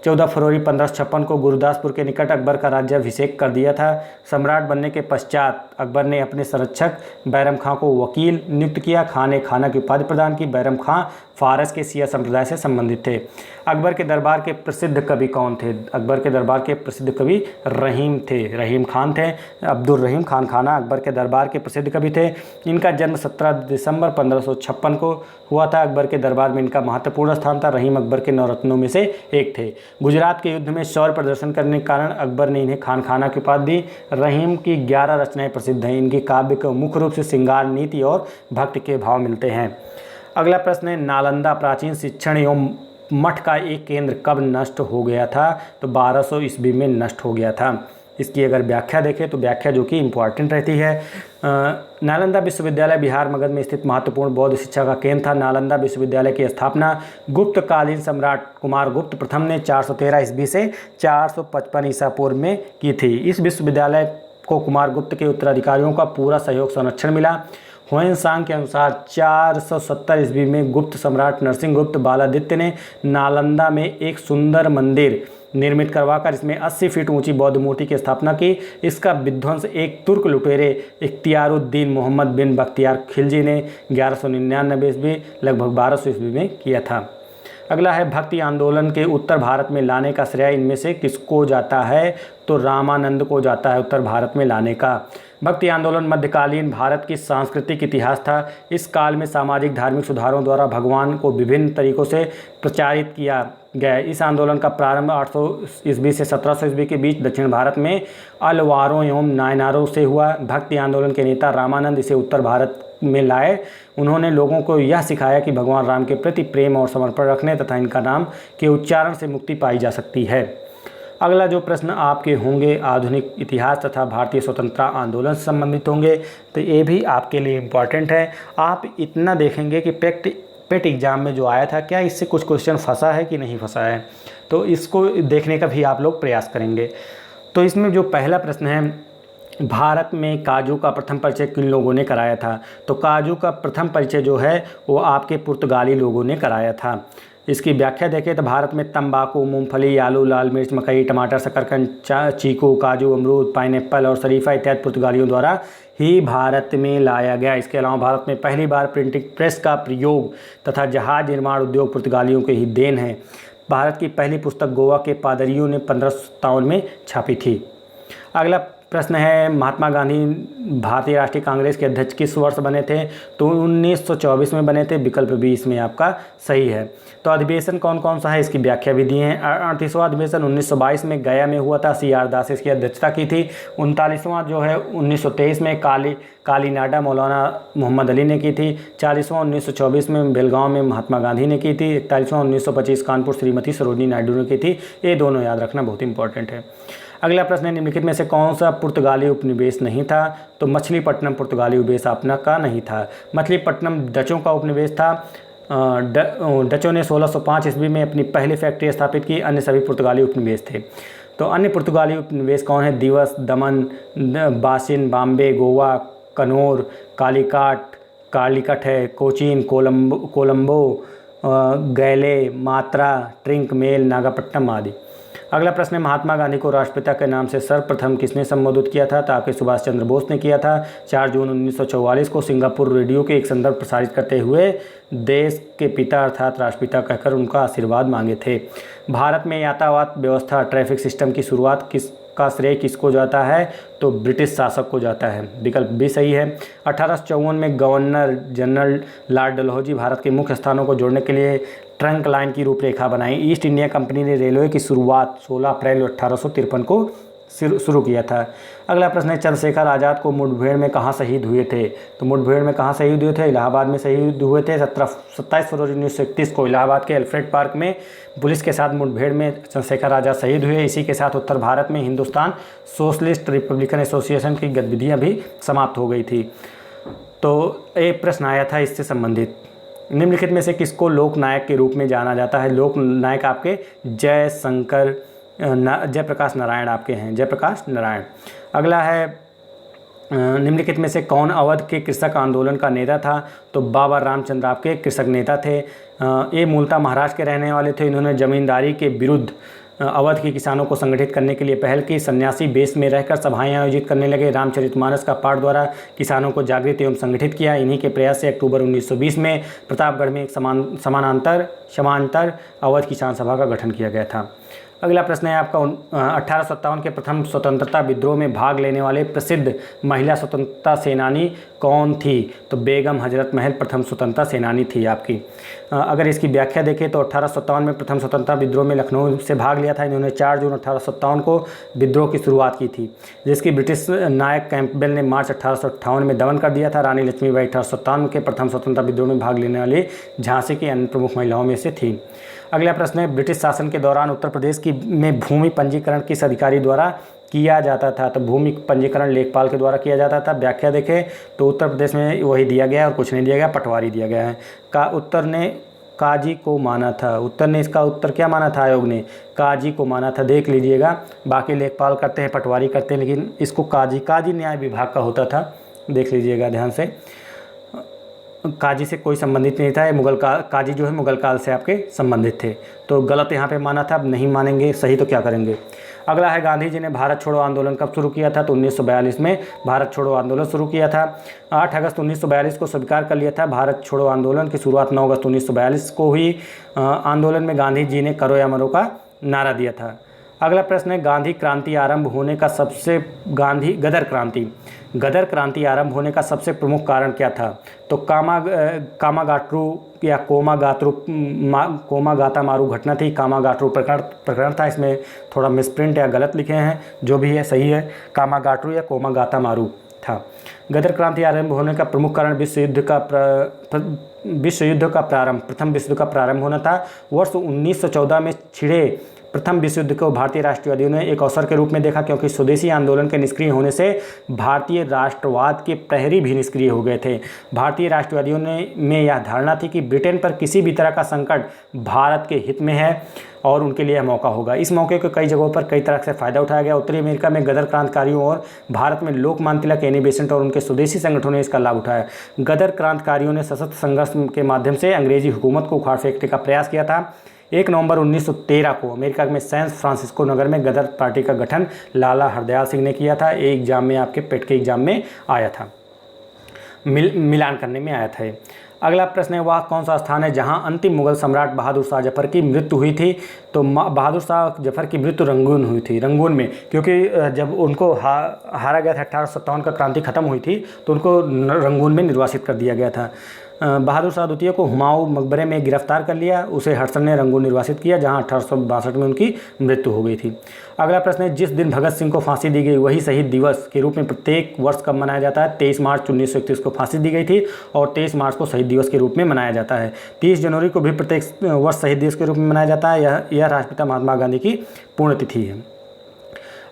14 फरवरी 1556 को गुरदासपुर के निकट अकबर का राज्याभिषेक कर दिया था। सम्राट बनने के पश्चात अकबर ने अपने संरक्षक बैरम खां को वकील नियुक्त किया। खां ने खाना की उपाधि प्रदान की। बैरम खां फारस के शिया संप्रदाय से संबंधित थे। अकबर के दरबार के प्रसिद्ध कवि कौन थे? अकबर के दरबार के प्रसिद्ध कवि रहीम थे, रहीम खान थे। अब्दुल रहीम खान खाना अकबर के दरबार के प्रसिद्ध कवि थे। इनका जन्म 17 दिसंबर 1556 को हुआ था। अकबर के दरबार में इनका महत्वपूर्ण स्थान था। रहीम अकबर के 9 रत्नों में से एक थे। गुजरात के युद्ध में शौर्य प्रदर्शन करने के कारण अकबर ने इन्हें खान खाना की उपाधि दी। रहीम की 11 रचनाएं प्रसिद्ध हैं। इनके काव्य को मुख्य रूप से श्रृंगार, नीति और भक्ति के भाव मिलते हैं। अगला प्रश्न है नालंदा प्राचीन शिक्षण एवं मठ का एक केंद्र कब नष्ट हो गया था? तो 1200 ईस्वी में नष्ट हो गया था। इसकी अगर व्याख्या देखें तो व्याख्या जो कि इम्पॉर्टेंट रहती है। नालंदा विश्वविद्यालय बिहार मगध में स्थित महत्वपूर्ण बौद्ध शिक्षा का केंद्र था। नालंदा विश्वविद्यालय की स्थापना गुप्तकालीन सम्राट कुमार गुप्त प्रथम ने 413 ईस्वी से 455 ईसा पूर्व में की थी। इस विश्वविद्यालय को कुमार गुप्त के उत्तराधिकारियों का पूरा सहयोग संरक्षण मिला। ह्वेनसांग के अनुसार 470 ईस्वी में गुप्त सम्राट नरसिंह गुप्त बालादित्य ने नालंदा में एक सुंदर मंदिर निर्मित करवाकर इसमें 80 फीट ऊंची बौद्ध मूर्ति की स्थापना की। इसका विध्वंस एक तुर्क लुटेरे इख्तियारुद्दीन मोहम्मद बिन बख्तियार खिलजी ने 1199 ईस्वी लगभग 1200 ईस्वी में किया था। अगला है भक्ति आंदोलन के उत्तर भारत में लाने का श्रेय इनमें से किसको जाता है? तो रामानंद को जाता है उत्तर भारत में लाने का। भक्ति आंदोलन मध्यकालीन भारत की सांस्कृतिक इतिहास था। इस काल में सामाजिक धार्मिक सुधारों द्वारा भगवान को विभिन्न तरीकों से प्रचारित किया गया। इस आंदोलन का प्रारंभ 800 ईस्वी से 1700 ईस्वी के बीच दक्षिण भारत में अलवारों एवं नायनारों से हुआ। भक्ति आंदोलन के नेता रामानंद इसे उत्तर भारत में लाए। उन्होंने लोगों को यह सिखाया कि भगवान राम के प्रति प्रेम और समर्पण रखने तथा इनका नाम के उच्चारण से मुक्ति पाई जा सकती है। अगला जो प्रश्न आपके होंगे आधुनिक इतिहास तथा भारतीय स्वतंत्रता आंदोलन से संबंधित होंगे, तो ये भी आपके लिए इम्पॉर्टेंट है। आप इतना देखेंगे कि पेट एग्ज़ाम में जो आया था क्या इससे कुछ क्वेश्चन फंसा है कि नहीं फंसा है, तो इसको देखने का भी आप लोग प्रयास करेंगे। तो इसमें जो पहला प्रश्न है, भारत में काजू का प्रथम परिचय किन लोगों ने कराया था? तो काजू का प्रथम परिचय जो है वो आपके पुर्तगाली लोगों ने कराया था। इसकी व्याख्या देखें तो भारत में तंबाकू, मूंगफली, आलू, लाल मिर्च, मकई, टमाटर, शकरकंद, चीकू, काजू, अमरूद, पाइनएप्पल और शरीफा इत्यादि पुर्तगालियों द्वारा ही भारत में लाया गया। इसके अलावा भारत में पहली बार प्रिंटिंग प्रेस का प्रयोग तथा जहाज निर्माण उद्योग पुर्तगालियों के ही देन है। भारत की पहली पुस्तक गोवा के पादरियों ने 1557 में छापी थी। अगला प्रश्न है, महात्मा गांधी भारतीय राष्ट्रीय कांग्रेस के अध्यक्ष किस वर्ष बने थे? तो 1924 में बने थे। विकल्प बी इसमें आपका सही है। तो अधिवेशन कौन कौन सा है इसकी व्याख्या भी दी है। 38वां अधिवेशन 1922 में गया में हुआ था, सी आर दास इसकी अध्यक्षता की थी। 39वां जो है 1923 में कालीनाडा मौलाना मोहम्मद अली ने की थी। 40वां 1924 में बेलगांव में महात्मा गांधी ने की थी। 41वां 1925 कानपुर श्रीमती सरोजिनी नायडू ने की थी। ये दोनों याद रखना बहुत इंपॉर्टेंट है। अगला प्रश्न है, निम्नलिखित में से कौन सा पुर्तगाली उपनिवेश नहीं था? तो मछलीपट्टनम पुर्तगाली उपनिवेश अपना का नहीं था। मछलीपट्टनम डचों का उपनिवेश था। डचों ने 1605 ईस्वी में अपनी पहली फैक्ट्री स्थापित की। अन्य सभी पुर्तगाली उपनिवेश थे। तो अन्य पुर्तगाली उपनिवेश कौन है? दिवस, दमन, बासिन, बॉम्बे, गोवा, कनौर, कालीकट है, कोचीन, कोलंबो, गैले, मात्रा, ट्रिंक, मेल, नागापट्टनम आदि। अगला प्रश्न है, महात्मा गांधी को राष्ट्रपिता के नाम से सर्वप्रथम किसने संबोधित किया था? तो आपके सुभाष चंद्र बोस ने किया था। 4 जून 1944 को सिंगापुर रेडियो के एक संदर्भ प्रसारित करते हुए देश के पिता अर्थात राष्ट्रपिता कहकर उनका आशीर्वाद मांगे थे। भारत में यातायात व्यवस्था ट्रैफिक सिस्टम की शुरुआत का श्रेय किसको जाता है? तो ब्रिटिश शासक को जाता है। विकल्प भी सही है। 1854 में governor general Lord Dalhousie Bharat के मुख्य स्थानों को जोड़ने के लिए ट्रंक लाइन की रूपरेखा बनाई। ईस्ट इंडिया कंपनी ने रेलवे की शुरुआत 16 अप्रैल 1853 को शुरू किया था। अगला प्रश्न है, चंद्रशेखर आज़ाद को मुठभेड़ में कहाँ शहीद हुए थे? तो मुठभेड़ में कहाँ शहीद हुए थे? इलाहाबाद में शहीद हुए थे। 27 फरवरी 1931 को इलाहाबाद के एल्फ्रेड पार्क में पुलिस के साथ मुठभेड़ में चंद्रशेखर आज़ाद शहीद हुए। इसी के साथ उत्तर भारत में हिंदुस्तान सोशलिस्ट रिपब्लिकन एसोसिएशन की गतिविधियाँ भी समाप्त हो गई थी। तो एक प्रश्न आया था इससे संबंधित, निम्नलिखित में से किसको लोकनायक के रूप में जाना जाता है? लोकनायक आपके जयप्रकाश नारायण आपके हैं, जयप्रकाश नारायण। अगला है, निम्नलिखित में से कौन अवध के कृषक आंदोलन का नेता था? तो बाबा रामचंद्र आपके कृषक नेता थे। ये मूलतः महाराष्ट्र के रहने वाले थे। इन्होंने जमींदारी के विरुद्ध अवध के किसानों को संगठित करने के लिए पहल की। सन्यासी वेश में रहकर सभाएं आयोजित करने लगे। रामचरितमानस का पाठ द्वारा किसानों को जागृत एवं संगठित किया। इन्हीं के प्रयास से अक्टूबर 1920 में प्रतापगढ़ में एक समानांतर अवध किसान सभा का गठन किया गया था। अगला प्रश्न है आपका, 1857 के प्रथम स्वतंत्रता विद्रोह में भाग लेने वाले प्रसिद्ध महिला स्वतंत्रता सेनानी कौन थी? तो बेगम हजरत महल प्रथम स्वतंत्रता सेनानी थी आपकी। अगर इसकी व्याख्या देखें तो 1857 में प्रथम स्वतंत्रता विद्रोह में लखनऊ से भाग लिया था। इन्होंने 4 जून 1857 को विद्रोह की शुरुआत की थी, जिसकी ब्रिटिश नायक कैंपबेल ने मार्च 1858 में दमन कर दिया था। रानी लक्ष्मीबाई 1857 के प्रथम स्वतंत्रता विद्रोह में भाग लेने वाली झांसी की अन्य प्रमुख महिलाओं में से थी। अगला प्रश्न है, ब्रिटिश शासन के दौरान उत्तर प्रदेश में भूमि पंजीकरण किस अधिकारी द्वारा किया जाता था? तो भूमि पंजीकरण लेखपाल के द्वारा किया जाता था। व्याख्या देखें तो उत्तर प्रदेश में वही दिया गया है और कुछ नहीं दिया गया, पटवारी दिया गया है। उत्तर ने काजी को माना था। उत्तर ने इसका उत्तर क्या माना था? आयोग ने काजी को माना था, देख लीजिएगा। बाकी लेखपाल करते हैं, पटवारी करते हैं, लेकिन इसको काजी न्याय विभाग का होता था, देख लीजिएगा ध्यान से। काजी से कोई संबंधित नहीं था, ये काजी जो है मुगल काल से आपके संबंधित थे। तो गलत यहाँ पे माना था, अब नहीं मानेंगे, सही तो क्या करेंगे। अगला है गांधी जी ने भारत छोड़ो आंदोलन कब शुरू किया था, तो 1942 में भारत छोड़ो आंदोलन शुरू किया था। 8 अगस्त 1942 को स्वीकार कर लिया था। भारत छोड़ो आंदोलन की शुरुआत 9 अगस्त 1942 को हुई। आंदोलन में गांधी जी ने करो या मरो का नारा दिया था। अगला प्रश्न है गांधी क्रांति आरंभ होने का सबसे गदर क्रांति आरंभ होने का सबसे प्रमुख कारण क्या था, तो कामागाट्रू या कोमागाता मारू घटना थी। कामागाट्रू प्रकरण था, इसमें थोड़ा मिसप्रिंट या गलत लिखे हैं, जो भी है सही है, कामागाट्रू या कोमागाता मारू था। गदर क्रांति आरंभ होने का प्रमुख कारण प्रथम विश्व युद्ध का प्रारंभ होना था। वर्ष 1914 में छिड़े प्रथम विश्व युद्ध को भारतीय राष्ट्रवादियों ने एक अवसर के रूप में देखा, क्योंकि स्वदेशी आंदोलन के निष्क्रिय होने से भारतीय राष्ट्रवाद के प्रहरी भी निष्क्रिय हो गए थे। भारतीय राष्ट्रवादियों में यह धारणा थी कि ब्रिटेन पर किसी भी तरह का संकट भारत के हित में है और उनके लिए मौका होगा। इस मौके को कई जगहों पर कई तरह से फ़ायदा उठाया गया। उत्तरी अमेरिका में गदर क्रांतिकारियों और भारत में लोकमान्य तिलक, एनी बेसेंट और उनके स्वदेशी संगठनों ने इसका लाभ उठाया। गदर क्रांतिकारियों ने सशस्त्र संघर्ष के माध्यम से अंग्रेजी हुकूमत को उखाड़ फेंकने का प्रयास किया था। 1 नवंबर 1913 को अमेरिका में सैन फ्रांसिस्को नगर में गदर पार्टी का गठन लाला हरदयाल सिंह ने किया था। एक एग्जाम में आपके पेट के एग्जाम में आया था, मिलान करने में आया था। अगला प्रश्न है वह कौन सा स्थान है जहां अंतिम मुगल सम्राट बहादुर शाह जफर की मृत्यु हुई थी, तो बहादुर शाह जफर की मृत्यु रंगून हुई थी। रंगून में, क्योंकि जब उनको हारा गया था, 1857 का क्रांति खत्म हुई थी, तो उनको रंगून में निर्वासित कर दिया गया था। बहादुर शाह द्वितीय को हुमायूं मकबरे में गिरफ्तार कर लिया, उसे हडसन ने रंगून निर्वासित किया, जहां 1862 में उनकी मृत्यु हो गई थी। अगला प्रश्न है जिस दिन भगत सिंह को फांसी दी गई वही शहीद दिवस के रूप में प्रत्येक वर्ष कब मनाया जाता है। 23 मार्च 1931 को फांसी दी गई थी और 23 मार्च को शहीद दिवस के रूप में मनाया जाता है। 30 जनवरी को भी प्रत्येक वर्ष शहीद दिवस के रूप में मनाया जाता है। यह राष्ट्रपिता महात्मा गांधी की पुण्यतिथि है।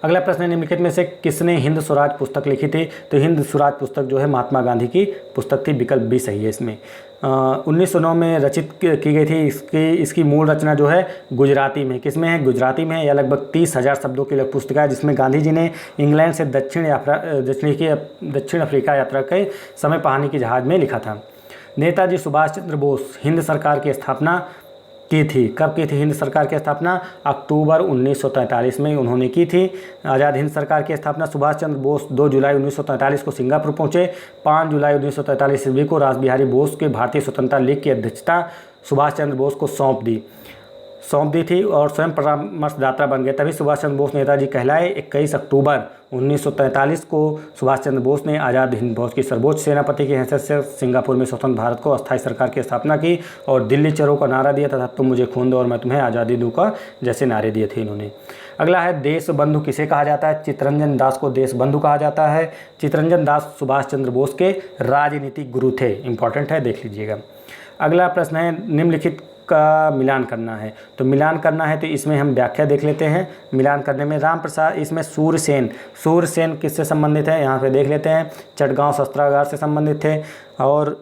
अगला प्रश्न है निम्नलिखित में से किसने हिंद स्वराज पुस्तक लिखी थी, तो हिंद स्वराज पुस्तक जो है महात्मा गांधी की पुस्तक थी, विकल्प भी सही है इसमें। 1909 में रचित की गई थी। इसकी मूल रचना जो है गुजराती में, किसमें है, गुजराती में है। यह लगभग 30,000 शब्दों की पुस्तक है, जिसमें गांधी जी ने इंग्लैंड से दक्षिण अफ्रीका यात्रा के समय पानी की जहाज़ में लिखा था। नेताजी सुभाष चंद्र बोस हिंद सरकार की स्थापना की थी, कब की थी हिंद सरकार की स्थापना, अक्टूबर 1943 में उन्होंने की थी। आज़ाद हिंद सरकार की स्थापना सुभाष चंद्र बोस 2 जुलाई 1943 को सिंगापुर पहुंचे। 5 जुलाई 1943 ईस्वी को रास बिहारी बोस के भारतीय स्वतंत्रता लीग की अध्यक्षता सुभाष चंद्र बोस को सौंप दी थी और स्वयं परामर्शदाता बन गए, तभी सुभाष चंद्र बोस नेताजी कहलाए। 21 अक्टूबर 1943 को सुभाष चंद्र बोस ने आज़ाद हिंद फौज की सर्वोच्च सेनापति की हैसियत से सिंगापुर में स्वतंत्र भारत को अस्थायी सरकार की स्थापना की और दिल्ली चलो का नारा दिया तथा तुम मुझे खून दो और मैं तुम्हें आज़ादी दूंगा जैसे नारे दिए थे इन्होंने। अगला है देश बंधु किसे कहा जाता है। चित्तरंजन दास को देश बंधु कहा जाता है। चित्तरंजन दास सुभाष चंद्र बोस के राजनीतिक गुरु थे, इंपॉर्टेंट है, देख लीजिएगा। अगला प्रश्न है निम्नलिखित का मिलान करना है, तो मिलान करना है तो इसमें हम व्याख्या देख लेते हैं। मिलान करने में राम प्रसाद, इसमें सूर्यसेन किससे संबंधित है, यहाँ पे देख लेते हैं। चटगांव शस्त्रागार से संबंधित थे। और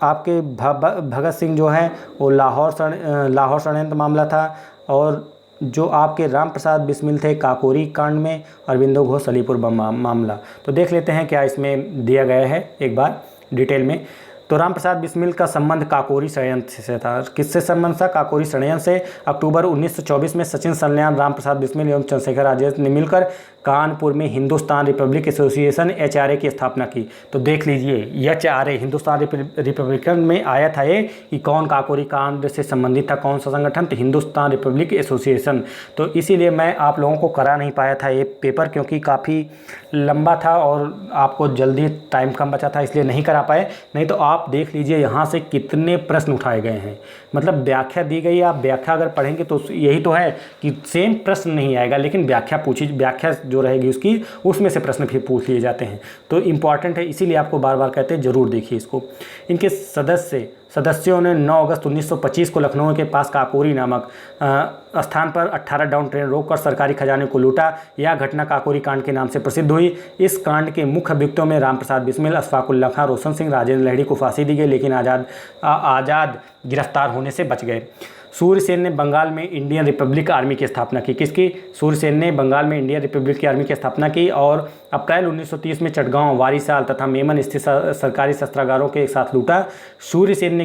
आपके भगत सिंह जो है वो लाहौर षड्यंत्र मामला था। और जो आपके राम प्रसाद बिस्मिल थे काकोरी कांड में, अरविंदो घोष अलीपुर मामला। तो देख लेते हैं क्या इसमें दिया गया है एक बार डिटेल में। तो राम प्रसाद बिस्मिल का संबंध काकोरी षड्यंत्र से था। किससे संबंध था, काकोरी षड्यंत्र से। अक्टूबर 1924 में सचिन सल्यान, राम प्रसाद बिस्मिल एवं चंद्रशेखर आजाद ने मिलकर कानपुर में हिंदुस्तान रिपब्लिक एसोसिएशन HRA की स्थापना की। तो देख लीजिए HRA हिंदुस्तान रिपब्लिकन में आया था ये कि कौन काकोरी कांड से संबंधित था, कौन सा संगठन, तो हिंदुस्तान रिपब्लिक एसोसिएशन। तो इसीलिए मैं आप लोगों को करा नहीं पाया था ये पेपर, क्योंकि काफ़ी लंबा था और आपको जल्दी टाइम कम बचा था, इसलिए नहीं करा पाए। नहीं तो आप देख लीजिए यहाँ से कितने प्रश्न उठाए गए हैं, मतलब व्याख्या दी गई। आप व्याख्या अगर पढ़ेंगे तो यही तो है कि सेम प्रश्न नहीं आएगा, लेकिन व्याख्या जो रहेगी उसमें से प्रश्न फिर पूछ लिए जाते हैं। तो इम्पॉर्टेंट है, इसीलिए आपको बार बार कहते हैं ज़रूर देखिए इसको। इनके सदस्यों ने 9 अगस्त 1925 को लखनऊ के पास काकोरी नामक स्थान पर 18 डाउन ट्रेन रोककर सरकारी खजाने को लूटा। यह घटना काकोरी कांड के नाम से प्रसिद्ध हुई। इस कांड के मुख्य अभियुक्तों में राम प्रसाद बिस्मिल, अशफाकुल्ला खां, रोशन सिंह, राजेंद्र लहड़ी को फांसी दी गई, लेकिन आज़ाद गिरफ्तार होने से बच गए। सूर्यसेन ने बंगाल में इंडियन रिपब्लिक आर्मी की स्थापना की। किसकी, सूर्यसेन ने बंगाल में इंडियन रिपब्लिक की आर्मी की स्थापना की। और अप्रैल 1930 में चटगांव, वारीसाल तथा मेमन स्थित सरकारी शस्त्रागारों के एक साथ लूटा। सूर्यसेन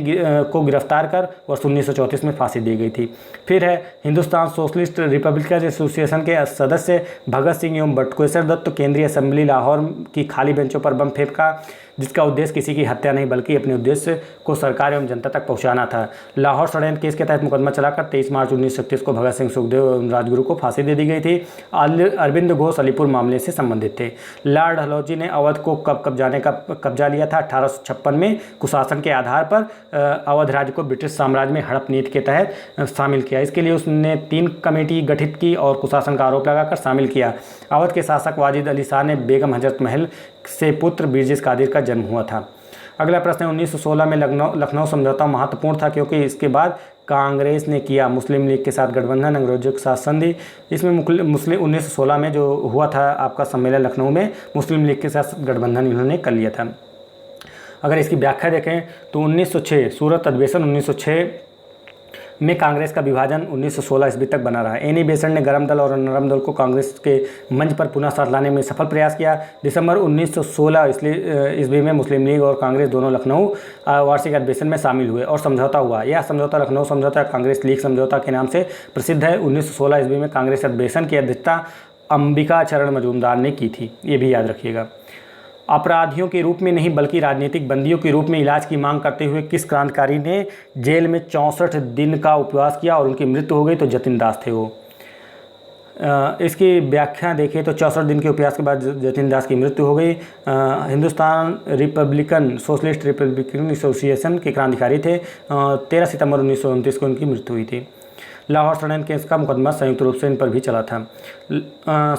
को गिरफ्तार कर वर्ष 1934 में फांसी दी गई थी। फिर है हिंदुस्तान सोशलिस्ट रिपब्लिकन एसोसिएशन के सदस्य भगत सिंह एवं बटुकेश्वर दत्त केंद्रीय असेंबली लाहौर की खाली बेंचों पर बम फेंका, जिसका उद्देश्य किसी की हत्या नहीं बल्कि अपने उद्देश्य को सरकार एवं जनता तक पहुंचाना था। लाहौर षड्यंत्र केस के तहत मुकदमा चलाकर 23 मार्च 1931 को भगत सिंह, सुखदेव एवं राजगुरु को फांसी दे दी गई थी। अरविंद घोष अलीपुर मामले से संबंधित थे। लॉर्ड डलहौजी ने अवध को कब्जा लिया था। 1856 में कुशासन के आधार पर अवध राज्य को ब्रिटिश साम्राज्य में हड़प नीति के तहत शामिल किया। इसके लिए उसने 3 कमेटी गठित की और कुशासन का आरोप लगाकर शामिल किया। अवध के शासक वाजिद अली शाह ने बेगम हजरत महल से पुत्र बिरजिस कादिर का जन्म हुआ था। अगला प्रश्न है 1916 में लखनऊ समझौता महत्वपूर्ण था क्योंकि इसके बाद कांग्रेस ने किया मुस्लिम लीग के साथ गठबंधन, अंग्रेजों के साथ संधि। इसमें मुस्लिम 1916 में जो हुआ था आपका सम्मेलन लखनऊ में, मुस्लिम लीग के साथ गठबंधन इन्होंने कर लिया था। अगर इसकी व्याख्या देखें तो 1906 सूरत अधिवेशन 1906 में कांग्रेस का विभाजन 1916 ईस्वी तक बना रहा। एनी बेसेंट ने गरम दल और नरम दल को कांग्रेस के मंच पर पुनः साथ लाने में सफल प्रयास किया। दिसंबर 1916 ईस्वी में मुस्लिम लीग और कांग्रेस दोनों लखनऊ वार्षिक अधिवेशन में शामिल हुए और समझौता हुआ। यह समझौता लखनऊ समझौता कांग्रेस लीग समझौता के नाम से प्रसिद्ध है। 1916 ईस्वी में कांग्रेस अधिवेशन की अध्यक्षता अंबिका चरण मजूमदार ने की थी, ये भी याद रखिएगा। अपराधियों के रूप में नहीं बल्कि राजनीतिक बंदियों के रूप में इलाज की मांग करते हुए किस क्रांतिकारी ने जेल में 64 दिन का उपवास किया और उनकी मृत्यु हो गई? तो जतिन दास थे वो। इसकी व्याख्या देखिए तो 64 दिन के उपवास के बाद जतिन दास की मृत्यु हो गई। Hindustan Republican socialist Republican association के क्रांतिकारी थे। 13 सितंबर 1929 को उनकी मृत्यु हुई थी। लाहौर षड्यंत्र केस का मुकदमा संयुक्त रूप से इन पर भी चला था।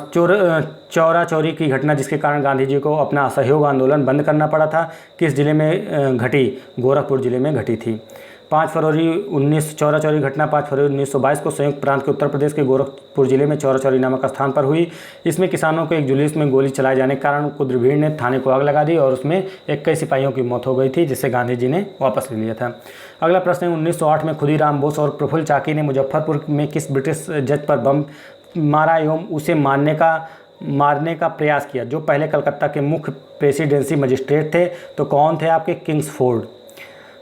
चौरा चौरी की घटना जिसके कारण गांधी जी को अपना असहयोग आंदोलन बंद करना पड़ा था, किस जिले में घटी? गोरखपुर जिले में घटी थी। 5 फरवरी 19 चौरा चौरी घटना 5 फरवरी 1922 को संयुक्त प्रांत के उत्तर प्रदेश के गोरखपुर जिले में चौरा चौरी नामक स्थान पर हुई। इसमें किसानों को एक जुलूस में गोली चलाए जाने के कारण कुछ भीड़ ने थाने को आग लगा दी और उसमें 21 सिपाहियों की मौत हो गई थी, जिसे गांधी जी ने वापस ले लिया था। अगला प्रश्न है 1908 में खुदीराम बोस और प्रफुल्ल चाकी ने मुजफ्फरपुर में किस ब्रिटिश जज पर बम मारा एवं उसे मारने का प्रयास किया, जो पहले कलकत्ता के मुख्य प्रेसिडेंसी मजिस्ट्रेट थे? तो कौन थे आपके? किंग्सफोर्ड।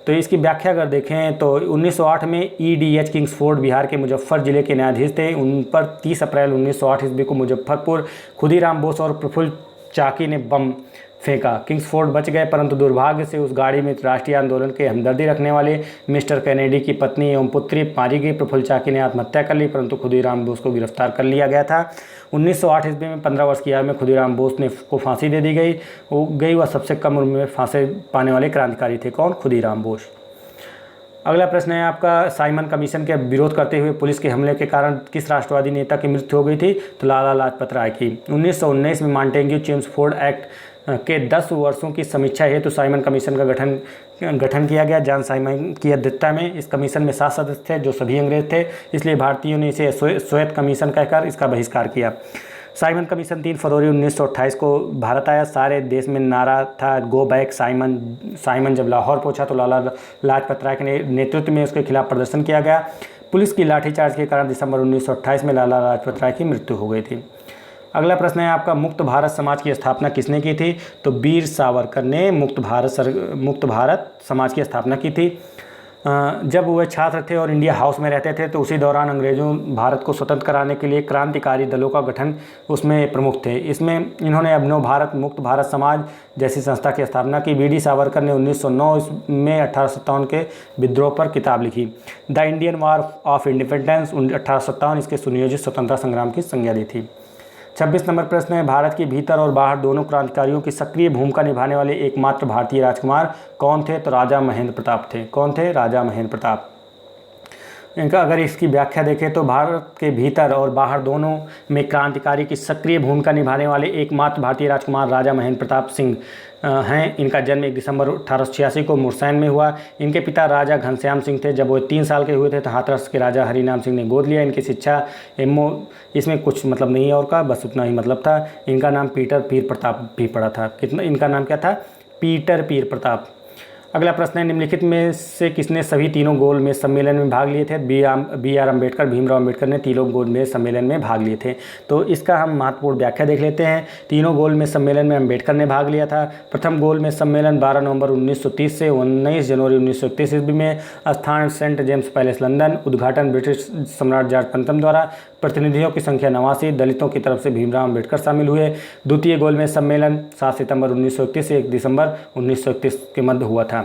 तो इसकी व्याख्या अगर देखें तो 1908 में EDH किंग्सफोर्ड बिहार के मुजफ्फर जिले के न्यायाधीश थे। उन पर 30 अप्रैल 1908 ईस्वी को मुजफ्फरपुर खुदीराम बोस और प्रफुल्ल चाकी ने बम फेंका। किंग्सफोर्ड बच गए, परंतु दुर्भाग्य से उस गाड़ी में राष्ट्रीय आंदोलन के हमदर्दी रखने वाले मिस्टर कैनेडी की पत्नी एवं पुत्री मारी गई। प्रफुल्ल चाकी ने आत्महत्या कर ली, परंतु खुदीराम बोस को गिरफ्तार कर लिया गया था। 1908 ईस्वी में 15 वर्ष की आयु में खुदीराम बोस को फांसी दे दी गई। वह सबसे कम उम्र में फांसी पाने वाले क्रांतिकारी थे। कौन? खुदीराम बोस। अगला प्रश्न है आपका साइमन कमीशन के विरोध करते हुए पुलिस के हमले के कारण किस राष्ट्रवादी नेता की मृत्यु हो गई थी? तो लाला लाजपत राय की। 1919 में मॉन्टेग्यू चेम्सफोर्ड एक्ट के 10 वर्षों की समीक्षा हेतु साइमन कमीशन का गठन किया गया। जॉन साइमन की अध्यक्षता में इस कमीशन में 7 सदस्य थे जो सभी अंग्रेज थे, इसलिए भारतीयों ने इसे श्वेत कमीशन कहकर इसका बहिष्कार किया। साइमन कमीशन 3 फरवरी 1928 को भारत आया। सारे देश में नारा था गो बैक साइमन। साइमन जब लाहौर पहुंचा तो लाला लाजपत राय के नेतृत्व में उसके खिलाफ प्रदर्शन किया गया। पुलिस की लाठीचार्ज के कारण दिसंबर 1928 में लाला लाजपत राय की मृत्यु हो गई थी। अगला प्रश्न है आपका मुक्त भारत समाज की स्थापना किसने की थी? तो वीर सावरकर ने मुक्त भारत समाज की स्थापना की थी। जब वह छात्र थे और इंडिया हाउस में रहते थे तो उसी दौरान अंग्रेज़ों भारत को स्वतंत्र कराने के लिए क्रांतिकारी दलों का गठन उसमें प्रमुख थे। इसमें इन्होंने अभिनव भारत, मुक्त भारत समाज जैसी संस्था की स्थापना की। वी डी सावरकर ने 1909 में 1857 के विद्रोह पर किताब लिखी। The Indian war of independence 1857 इसके सुनियोजित स्वतंत्रता संग्राम की संज्ञा दी थी। 26 नंबर प्रश्न है भारत के भीतर और बाहर दोनों क्रांतिकारियों की सक्रिय भूमिका निभाने वाले एकमात्र भारतीय राजकुमार कौन थे? तो राजा महेंद्र प्रताप थे। कौन थे? राजा महेंद्र प्रताप। इनका अगर इसकी व्याख्या देखें तो भारत के भीतर और बाहर दोनों में क्रांतिकारी की सक्रिय भूमिका निभाने वाले एकमात्र भारतीय राजकुमार राजा महेंद्र प्रताप सिंह हैं। इनका जन्म 1 दिसंबर 1886 को मुरसैन में हुआ। इनके पिता राजा घनश्याम सिंह थे। जब वो 3 साल के हुए थे तो हाथरस के राजा हरिनाम सिंह ने गोद लिया। इनकी शिक्षा इसमें कुछ मतलब नहीं है और का, बस उतना ही मतलब था। इनका नाम पीटर पीर प्रताप भी पड़ा था। कितना इनका नाम क्या था? पीटर पीर प्रताप। अगला प्रश्न है, निम्नलिखित में से किसने सभी तीनों गोल मेज सम्मेलन में भाग लिए थे? बी आर अम्बेडकर, भीमराव अम्बेडकर ने तीनों गोल मेज सम्मेलन में भाग लिए थे। तो इसका हम महत्वपूर्ण व्याख्या देख लेते हैं। तीनों गोल मेज सम्मेलन में अम्बेडकर ने भाग लिया था। प्रथम गोल मेज सम्मेलन 12 नवंबर 1930 से 19 जनवरी 1931 ईस्वी में, स्थान सेंट जेम्स पैलेस लंदन, उद्घाटन ब्रिटिश सम्राट जॉर्ज पंचम द्वारा, प्रतिनिधियों की संख्या 89, दलितों की तरफ से भीमराव अम्बेडकर शामिल हुए। द्वितीय गोल मेज सम्मेलन 7 सितंबर 1931 से 1 दिसंबर 1931 के मध्य हुआ था।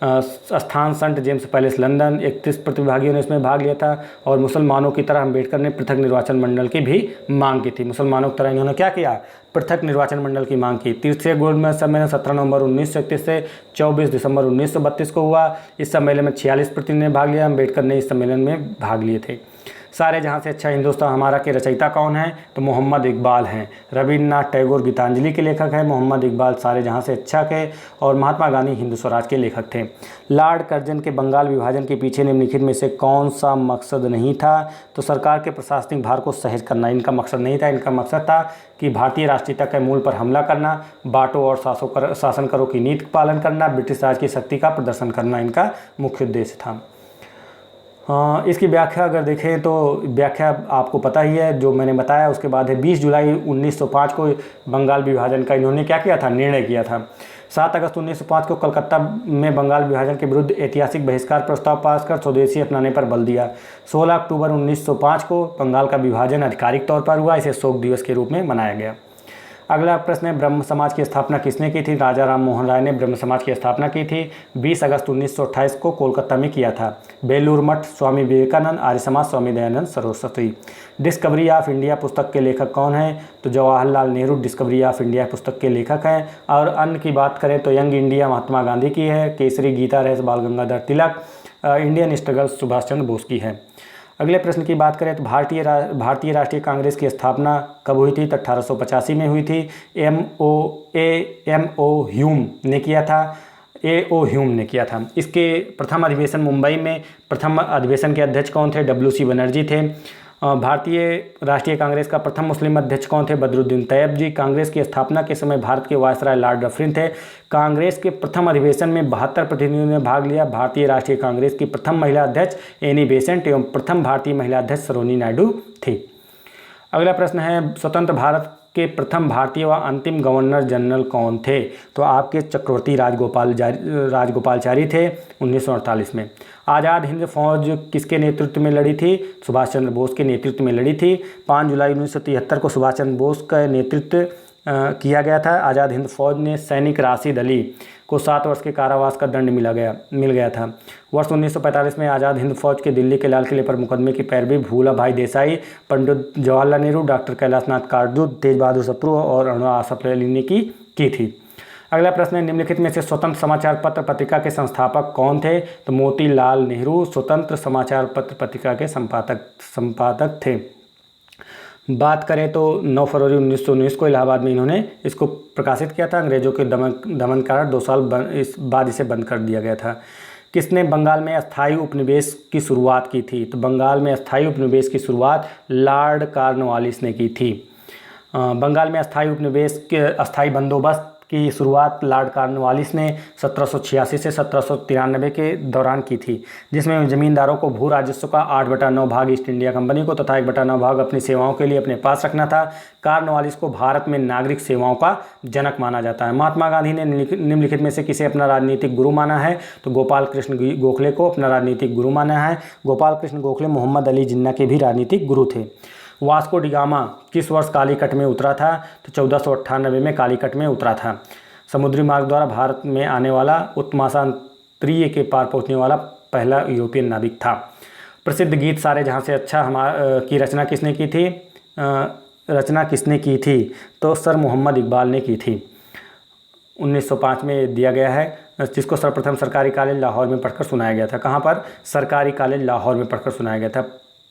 स्थान सेंट जेम्स पैलेस लंदन, 31 प्रतिभागियों ने इसमें भाग लिया था और मुसलमानों की तरह अम्बेडकर ने पृथक निर्वाचन मंडल की भी मांग की थी। मुसलमानों की तरह इन्होंने क्या किया? पृथक निर्वाचन मंडल की मांग की। तृतीय गोल मेज सम्मेलन 17 नवंबर 1931 से 24 दिसंबर 1932 को हुआ। इस सम्मेलन में 46 प्रतिनिधियों ने भाग लिया। अम्बेडकर ने इस सम्मेलन में भाग लिए थे। सारे जहाँ से अच्छा हिंदुस्तान हमारा के रचयिता कौन है? तो मोहम्मद इकबाल हैं। रविन्द्रनाथ टैगोर गीतांजलि के लेखक हैं। मोहम्मद इकबाल सारे जहाँ से अच्छा के और महात्मा गांधी हिंदू स्वराज के लेखक थे। लॉर्ड कर्जन के बंगाल विभाजन के पीछे निम्नलिखित में से कौन सा मकसद नहीं था? तो सरकार के प्रशासनिक भार को सहज करना इनका मकसद नहीं था। इनका मकसद था कि भारतीय राष्ट्रीयता के मूल पर हमला करना, बांटो और शासन करो की नीति का पालन करना, ब्रिटिश राज की शक्ति का प्रदर्शन करना इनका मुख्य उद्देश्य था। इसकी व्याख्या अगर देखें तो व्याख्या आपको पता ही है, जो मैंने बताया उसके बाद है। 20 जुलाई 1905 को बंगाल विभाजन का इन्होंने क्या किया था? निर्णय किया था। 7 अगस्त 1905 को कलकत्ता में बंगाल विभाजन के विरुद्ध ऐतिहासिक बहिष्कार प्रस्ताव पास कर स्वदेशी अपनाने पर बल दिया। 16 अक्टूबर 1905 को बंगाल का विभाजन आधिकारिक तौर पर हुआ। इसे शोक दिवस के रूप में मनाया गया। अगला प्रश्न है, ब्रह्म समाज की स्थापना किसने की थी? राजा राम मोहन राय ने ब्रह्म समाज की स्थापना की थी। 20 अगस्त 1928 को कोलकाता में किया था। बेलूर मठ स्वामी Vivekananda, Arya Samaj Swami Dayanand Saraswati. Discovery of India पुस्तक के लेखक कौन हैं? तो Jawaharlal Nehru discovery of India पुस्तक के लेखक हैं। और अन्य की बात करें तो यंग इंडिया महात्मा गांधी की है, केसरी गीता रहस्य बाल गंगाधर तिलक, इंडियन स्ट्रगल सुभाष चंद्र बोस की है। अगले प्रश्न की बात करें तो भारतीय राष्ट्रीय कांग्रेस की स्थापना कब हुई थी? तो 1885 में हुई थी। एम.ओ. ह्यूम ने किया था। A.O. ह्यूम ने किया था। इसके प्रथम अधिवेशन मुंबई में, प्रथम अधिवेशन के अध्यक्ष कौन थे? W.C. बनर्जी थे। भारतीय राष्ट्रीय कांग्रेस का प्रथम मुस्लिम अध्यक्ष कौन थे? बदरुद्दीन तैयब जी। कांग्रेस की स्थापना के समय भारत के वायसराय लॉर्ड डफरिन थे। कांग्रेस के प्रथम अधिवेशन में 72 प्रतिनिधियों ने भाग लिया। भारतीय राष्ट्रीय कांग्रेस की प्रथम महिला अध्यक्ष एनी बेसेंट एवं प्रथम भारतीय महिला अध्यक्ष सरोजिनी नायडू थी। अगला प्रश्न है, स्वतंत्र भारत के प्रथम भारतीय व अंतिम गवर्नर जनरल कौन थे? तो आपके चक्रवर्ती राजगोपालचारी थे 1948 में। आज़ाद हिंद फौज किसके नेतृत्व में लड़ी थी? सुभाष चंद्र बोस के नेतृत्व में लड़ी थी। 5 जुलाई 1973 को सुभाष चंद्र बोस का नेतृत्व किया गया था। आज़ाद हिंद फौज ने सैनिक राशिद अली को 7 वर्ष के कारावास का दंड मिल गया था। वर्ष 1945 में आज़ाद हिंद फौज के दिल्ली के लाल किले पर मुकदमे की पैरवी भूला भाई देसाई, पंडित जवाहरलाल नेहरू, डॉक्टर कैलाशनाथ कारजूत, तेज बहादुर सप्रू और अरुणा आसफ अली ने की थी। अगला प्रश्न है, निम्नलिखित में से स्वतंत्र समाचार पत्र पत्रिका के संस्थापक कौन थे? तो मोतीलाल नेहरू स्वतंत्र समाचार पत्र पत्रिका के संपादक थे। बात करें तो 9 फरवरी 1919 को इलाहाबाद में इन्होंने इसको प्रकाशित किया था। अंग्रेजों के दमन कारण 2 साल बाद इसे बंद कर दिया गया था। किसने बंगाल में अस्थायी उपनिवेश की शुरुआत की थी? तो बंगाल में अस्थायी उपनिवेश की शुरुआत लॉर्ड कॉर्नवालिस ने की थी। बंगाल में अस्थायी उपनिवेश के अस्थायी बंदोबस्त की शुरुआत लॉर्ड कॉर्नवालिस ने 1786 से 1793 के दौरान की थी, जिसमें जमींदारों को भू राजस्व का 8/9 भाग ईस्ट इंडिया कंपनी को तथा 1/9 भाग अपनी सेवाओं के लिए अपने पास रखना था। कॉर्नवालिस को भारत में नागरिक सेवाओं का जनक माना जाता है। महात्मा गांधी ने निम्नलिखित में से किसे अपना राजनीतिक गुरु माना है? तो गोपाल कृष्ण गोखले को अपना राजनीतिक गुरु माना है। गोपाल कृष्ण गोखले मोहम्मद अली जिन्ना के भी राजनीतिक गुरु थे। वास्को डिगामा किस वर्ष कालीकट में उतरा था? तो 1498 में कालीकट में उतरा था। समुद्री मार्ग द्वारा भारत में आने वाला, उपमहासागरीय के पार पहुंचने वाला पहला यूरोपियन नाविक था। प्रसिद्ध गीत सारे जहां से अच्छा की रचना किसने की थी? तो सर मोहम्मद इकबाल ने की थी। 1905 में दिया गया है, जिसको सर्वप्रथम सरकारी कॉलेज लाहौर में पढ़कर सुनाया गया था। कहाँ पर? सरकारी कॉलेज लाहौर में पढ़कर सुनाया गया था।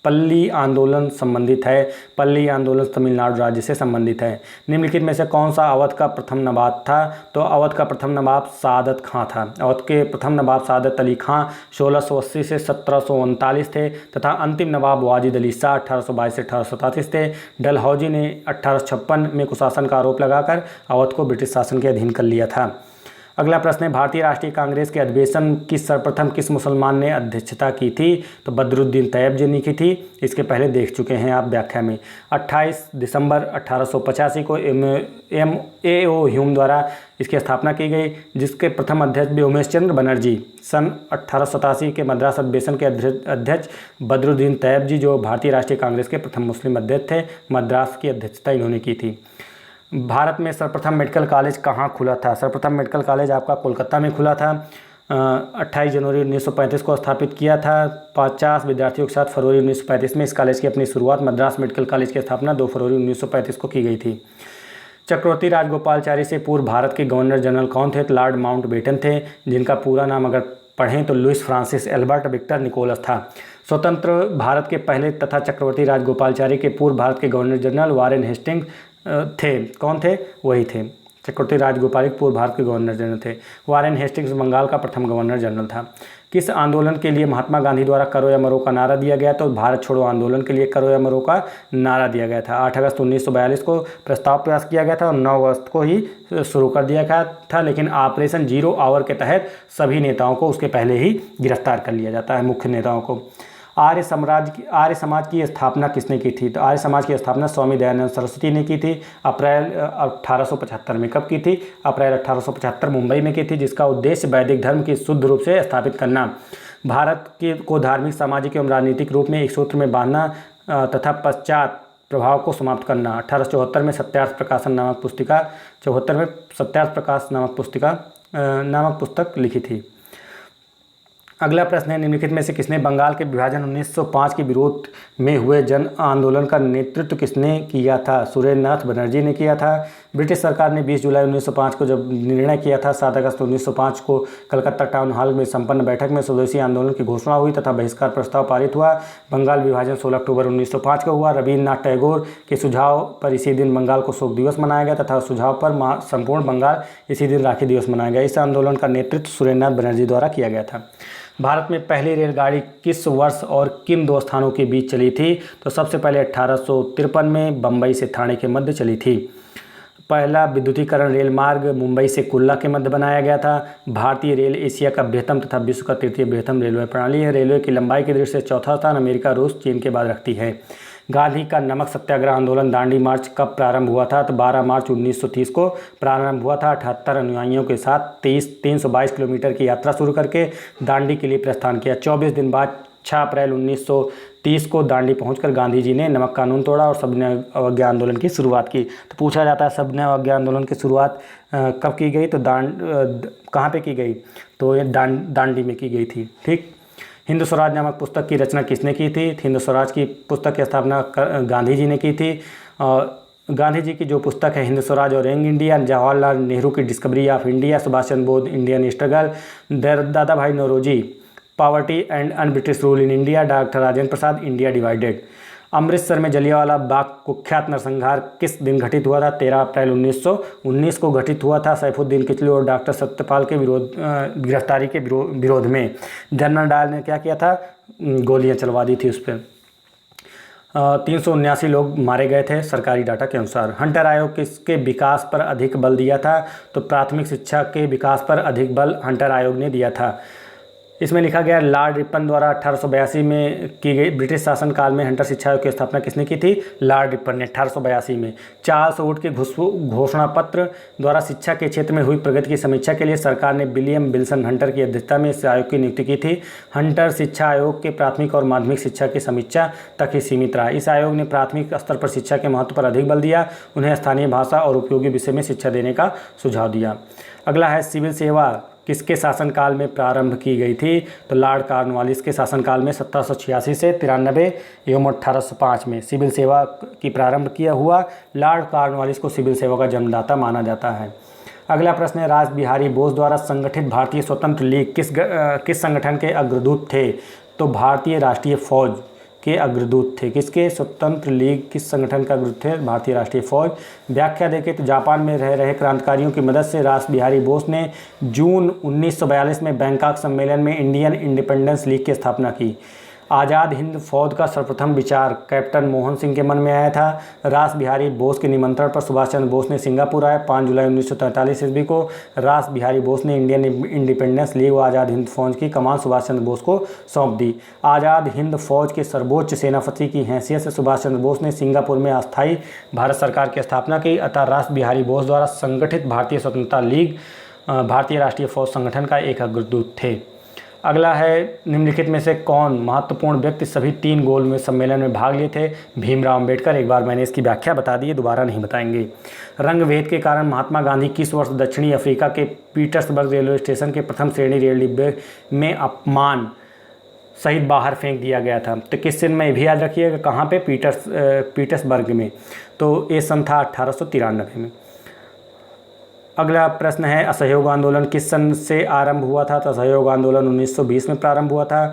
पल्ली आंदोलन संबंधित है। पल्ली आंदोलन तमिलनाडु राज्य से संबंधित है। निम्नलिखित में से कौन सा अवध का प्रथम नवाब था? तो अवध का प्रथम नवाब सादत खां था। अवध के प्रथम नवाब सादत अली खां 1680 से 1739 थे तथा अंतिम नवाब वाजिद अली शाह 1822 से 1837 थे। डलहौजी ने 1856 में कुशासन का आरोप लगाकर अवध को ब्रिटिश शासन के अधीन कर लिया था। अगला प्रश्न है, भारतीय राष्ट्रीय कांग्रेस के अधिवेशन की सर्वप्रथम किस मुसलमान ने अध्यक्षता की थी? तो बदरुद्दीन तैयब जी ने की थी। इसके पहले देख चुके हैं आप व्याख्या में। 28 दिसंबर 1885 को MAO ह्यूम द्वारा इसकी स्थापना की गई, जिसके प्रथम अध्यक्ष भी उमेश चंद्र बनर्जी। सन 1887 के मद्रास अधिवेशन के अध्यक्ष बदरुद्दीन तैयब जी, जो भारतीय राष्ट्रीय कांग्रेस के प्रथम मुस्लिम अध्यक्ष थे, मद्रास की अध्यक्षता इन्होंने की थी। भारत में सर्वप्रथम मेडिकल कॉलेज कहाँ खुला था? सर्वप्रथम मेडिकल कॉलेज आपका कोलकाता में खुला था। 28 जनवरी 1935 को स्थापित किया था। 50 विद्यार्थियों के साथ फरवरी 1935 में इस कॉलेज की अपनी शुरुआत, मद्रास मेडिकल कॉलेज की स्थापना 2 फरवरी 1935 को की गई थी। चक्रवर्ती राजगोपालचारी से पूर्व भारत के गवर्नर जनरल कौन थे? तो लॉर्ड माउंटबेटन थे, जिनका पूरा नाम अगर पढ़ें तो Louis Francis Albert Victor Nicholas था। स्वतंत्र भारत के पहले तथा चक्रवर्ती राजगोपालचारी के पूर्व भारत के गवर्नर जनरल वारेन हेस्टिंग्स थे। कौन थे? वही थे, चक्रवर्ती राजगोपाल के पूर्व भारत के गवर्नर जनरल थे। वारेन हेस्टिंग्स बंगाल का प्रथम गवर्नर जनरल था। किस आंदोलन के लिए महात्मा गांधी द्वारा करो या मरो का नारा दिया गया? तो भारत छोड़ो आंदोलन के लिए करो या मरो का नारा दिया गया था। 8 अगस्त 1942 को प्रस्ताव पेश किया गया था और 9 अगस्त को ही शुरू कर दिया गया था, लेकिन ऑपरेशन 0 आवर के तहत सभी नेताओं को उसके पहले ही गिरफ्तार कर लिया जाता है, मुख्य नेताओं को। आर्य समाज की स्थापना किसने की थी? तो आर्य समाज की स्थापना स्वामी दयानंद सरस्वती ने की थी। अप्रैल 1875 में। कब की थी? अप्रैल 1875 मुंबई में की थी, जिसका उद्देश्य वैदिक धर्म की शुद्ध रूप से स्थापित करना, भारत को धार्मिक, सामाजिक एवं राजनीतिक रूप में एक सूत्र में बांधना तथा पश्चात प्रभाव को समाप्त करना। 1874 में सत्यार्थ प्रकाशन नामक पुस्तिका 74 में सत्यार्थ प्रकाश नामक पुस्तक लिखी थी। अगला प्रश्न है, निम्नलिखित में से किसने बंगाल के विभाजन 1905 के विरोध में हुए जन आंदोलन का नेतृत्व किसने किया था? सुरेंद्रनाथ बनर्जी ने किया था। ब्रिटिश सरकार ने 20 जुलाई 1905 को जब निर्णय किया था, 7 अगस्त 1905 को कलकत्ता टाउन हॉल में संपन्न बैठक में स्वदेशी आंदोलन की घोषणा हुई तथा बहिष्कार प्रस्ताव पारित हुआ। बंगाल विभाजन 16 अक्टूबर 1905 को हुआ। रविन्द्रनाथ टैगोर के सुझाव पर इसी दिन बंगाल को शोक दिवस मनाया गया तथा सुझाव पर संपूर्ण बंगाल इसी दिन राखी दिवस मनाया गया। इस आंदोलन का नेतृत्व सुरेंद्रनाथ बनर्जी द्वारा किया गया था। भारत में पहली रेलगाड़ी किस वर्ष और किन 2 स्थानों के बीच चली थी? तो सबसे पहले 1853 में बम्बई से ठाणे के मध्य चली थी। पहला विद्युतीकरण रेल मार्ग मुंबई से कुल्ला के मध्य बनाया गया था। भारतीय रेल एशिया का बृहत्तम तथा विश्व का 3य बृहत्तम रेलवे प्रणाली है। रेलवे की लंबाई की दृष्टि से चौथा स्थान अमेरिका, रूस, चीन के बाद रखती है। गांधी का नमक सत्याग्रह आंदोलन दांडी मार्च कब प्रारंभ हुआ था? तो 12 मार्च 1930 को प्रारंभ हुआ था। 78 अनुयायियों के साथ 322 किलोमीटर की यात्रा शुरू करके दांडी के लिए प्रस्थान किया। 24 दिन बाद 6 अप्रैल 1930 को दांडी पहुंचकर गांधी जी ने नमक कानून तोड़ा और सविनय अवज्ञा आंदोलन की शुरुआत की। तो पूछा जाता है सविनय अवज्ञा आंदोलन की शुरुआत कब की गई? तो कहाँ पे की गई? तो ये दांडी में की गई थी। ठीक। हिंद स्वराज नामक पुस्तक की रचना किसने की थी? हिंद स्वराज की पुस्तक की स्थापना गांधी जी ने की थी। गांधी जी की जो पुस्तक है हिंद स्वराज और यंग इंडिया, जवाहरलाल नेहरू की Discovery of India, Subhash Chandra Bose Indian struggle, Dadabhai Naoroji poverty and un British rule in India, doctor Rajendra Prasad India divided. Amritsar में जलियांवाला बाग कुख्यात नरसंहार किस दिन घटित हुआ था? 13 अप्रैल 1919 को घटित हुआ था। सैफुद्दीन किचलू और डॉक्टर सत्यपाल के गिरफ्तारी के विरोध में जनरल डायर ने क्या किया था? गोलियां चलवा दी थी उस पर। 379 लोग मारे गए थे सरकारी डाटा के अनुसार। हंटर आयोग किसके विकास पर अधिक बल दिया था? तो प्राथमिक शिक्षा के विकास पर अधिक बल हंटर आयोग ने दिया था। इसमें लिखा गया लॉर्ड रिपन द्वारा 1882 में की गई ब्रिटिश शासनकाल में हंटर शिक्षा आयोग की स्थापना किसने की थी? लॉर्ड रिपन ने 1882 में। चार्ल्स वुड के घोषणा पत्र द्वारा शिक्षा के क्षेत्र में हुई प्रगति की समीक्षा के लिए सरकार ने विलियम विल्सन हंटर की अध्यक्षता में इस आयोग की नियुक्ति की थी। हंटर शिक्षा आयोग के प्राथमिक और माध्यमिक शिक्षा की समीक्षा तक ही सीमित रहा। इस आयोग ने प्राथमिक स्तर पर शिक्षा के महत्व पर अधिक बल दिया, उन्हें स्थानीय भाषा और उपयोगी विषय में शिक्षा देने का सुझाव दिया। अगला है सिविल सेवा किसके शासनकाल में प्रारंभ की गई थी? तो लॉर्ड कॉर्नवालिस के शासनकाल में 1786 से 93 एवं 1805 में सिविल सेवा की प्रारंभ किया हुआ। लॉर्ड कॉर्नवालिस को सिविल सेवा का जन्मदाता माना जाता है। अगला प्रश्न है रास बिहारी बोस द्वारा संगठित भारतीय स्वतंत्र लीग किस संगठन के अग्रदूत थे? तो भारतीय राष्ट्रीय फौज के अग्रदूत थे। किसके? स्वतंत्र लीग किस संगठन का अग्रदूत थे? भारतीय राष्ट्रीय फौज। व्याख्या देखें तो जापान में रह रहे क्रांतिकारियों की मदद से रास बिहारी बोस ने जून 1942 में बैंकॉक सम्मेलन में इंडियन इंडिपेंडेंस लीग की स्थापना की। आज़ाद हिंद फौज का सर्वप्रथम विचार कैप्टन मोहन सिंह के मन में आया था। रास बिहारी बोस के निमंत्रण पर सुभाष चंद्र बोस ने सिंगापुर आए। 5 जुलाई 1943 ईस्वी को रास बिहारी बोस ने इंडियन इंडिपेंडेंस लीग व आज़ाद हिंद फौज की कमान सुभाष चंद्र बोस को सौंप दी। आज़ाद हिंद फौज के सर्वोच्च सेनापति की हैसियत से सुभाष चंद्र बोस ने सिंगापुर में अस्थायी भारत सरकार की स्थापना की। अतः रास बिहारी बोस द्वारा संगठित भारतीय स्वतंत्रता लीग भारतीय राष्ट्रीय फौज संगठन का एक अग्रदूत थे। अगला है, निम्नलिखित में से कौन महत्वपूर्ण व्यक्ति सभी 3 गोल में सम्मेलन में भाग लिए थे? भीमराव अम्बेडकर। एक बार मैंने इसकी व्याख्या बता दी है, दोबारा नहीं बताएंगे। रंगभेद के कारण महात्मा गांधी किस वर्ष दक्षिणी अफ्रीका के पीटर्सबर्ग रेलवे स्टेशन के प्रथम श्रेणी रेल डिब्बे में अपमान सहित बाहर फेंक दिया गया था? तो किस सन में भी याद रखिएगा, कहाँ पे? पीटर्सबर्ग में। तो ये सन था 1893 में। अगला प्रश्न है, असहयोग आंदोलन किस सन से आरंभ हुआ था? तो असहयोग आंदोलन 1920 में प्रारंभ हुआ था।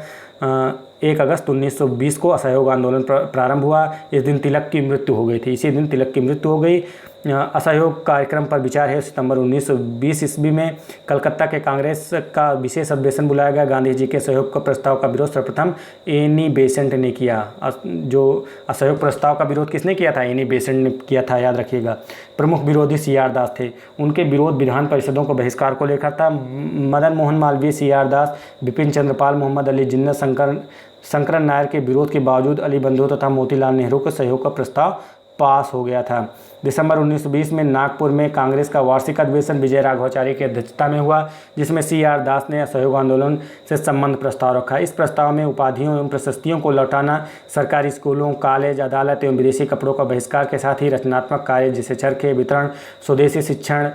1 अगस्त 1920 को असहयोग आंदोलन प्रारंभ हुआ। इस दिन तिलक की मृत्यु हो गई थी, इसी दिन तिलक की मृत्यु हो गई। असहयोग कार्यक्रम पर विचार है सितंबर 1920 ईस्वी में कलकत्ता के कांग्रेस का विशेष अधिवेशन बुलाया गया। गांधी जी के सहयोग का प्रस्ताव का विरोध सर्वप्रथम एनी बेसेंट ने किया। जो असहयोग प्रस्ताव का विरोध किसने किया था? एनी बेसेंट ने किया था, याद रखिएगा। प्रमुख विरोधी सीआर दास थे। उनके विरोध विधान परिषदों को बहिष्कार को लेकर था। मदन मोहन मालवीय, सीआर दास, बिपिन चंद्रपाल, मोहम्मद अली जिन्ना, शंकरन नायर के विरोध के बावजूद अली बंधु तथा मोतीलाल नेहरू के सहयोग का प्रस्ताव पास हो गया था। दिसंबर 1920 में नागपुर में कांग्रेस का वार्षिक अधिवेशन विजय राघवाचार्य की अध्यक्षता में हुआ, जिसमें सीआर दास ने असहयोग आंदोलन से संबंध प्रस्ताव रखा। इस प्रस्ताव में उपाधियों एवं प्रशस्तियों को लौटाना, सरकारी स्कूलों, कॉलेज, अदालत एवं विदेशी कपड़ों का बहिष्कार के साथ ही रचनात्मक कार्य जैसे चरखे वितरण, स्वदेशी शिक्षण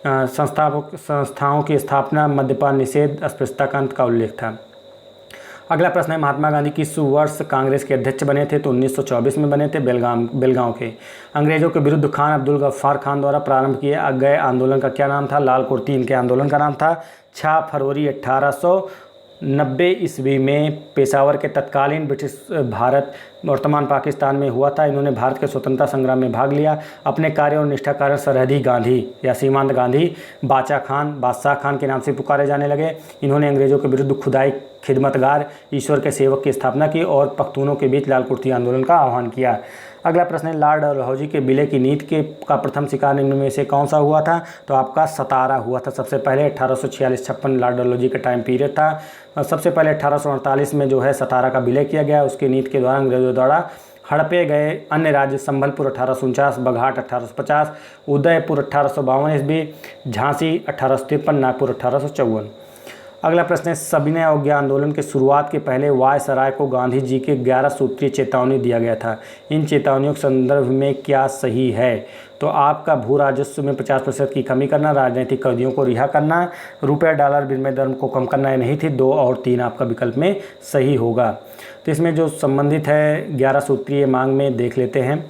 संस्थाओं की स्थापना, मद्यपान निषेध, अस्पृश्यता का अंत का उल्लेख था। अगला प्रश्न है, महात्मा गांधी किस वर्ष कांग्रेस के अध्यक्ष बने थे? तो 1924 में बने थे, बेलगांव के। अंग्रेजों के विरुद्ध खान अब्दुल गफ्फार खान द्वारा प्रारंभ किए गए आंदोलन का क्या नाम था? लाल कुर्ती इनके आंदोलन का नाम था। 6 फरवरी 1890 ईस्वी में पेशावर के तत्कालीन ब्रिटिश भारत वर्तमान पाकिस्तान में हुआ था। इन्होंने भारत के स्वतंत्रता संग्राम में भाग लिया। अपने कार्य और निष्ठा कारण सरहदी गांधी या सीमांत गांधी बादशाह खान के नाम से पुकारे जाने लगे। इन्होंने अंग्रेजों के विरुद्ध खुदाई खिदमतगार ईश्वर के सेवक की स्थापना की और पख्तूनों के बीच लाल कुर्ती आंदोलन का आह्वान किया। अगला प्रश्न है, लॉर्ड डलहौजी के विलय की नीति का प्रथम शिकार निम्न में से कौन सा हुआ था? तो आपका सतारा हुआ था सबसे पहले। 1846-56 लॉर्ड डलहौजी का टाइम पीरियड था। सबसे पहले 1848 में जो है सतारा का विलय किया गया। उसकी नीति के द्वारा अंग्रेजों द्वारा हड़पे गए अन्य राज्य संबलपुर 1849, बघाट 1850, उदयपुर 1852 ईस्वी, झांसी 1853, नागपुर 1854। अगला प्रश्न है, सविनय अवज्ञा आंदोलन के शुरुआत के पहले वायसराय को गांधी जी के 11 सूत्रीय चेतावनी दिया गया था। इन चेतावनियों के संदर्भ में क्या सही है? तो आपका भू राजस्व में 50% की कमी करना, राजनीतिक कैदियों को रिहा करना, रुपये डॉलर विनिमय दर को कम करना, ये नहीं थी। 2 और 3 आपका विकल्प में सही होगा। तो इसमें जो संबंधित है 11 सूत्रीय मांग में देख लेते हैं।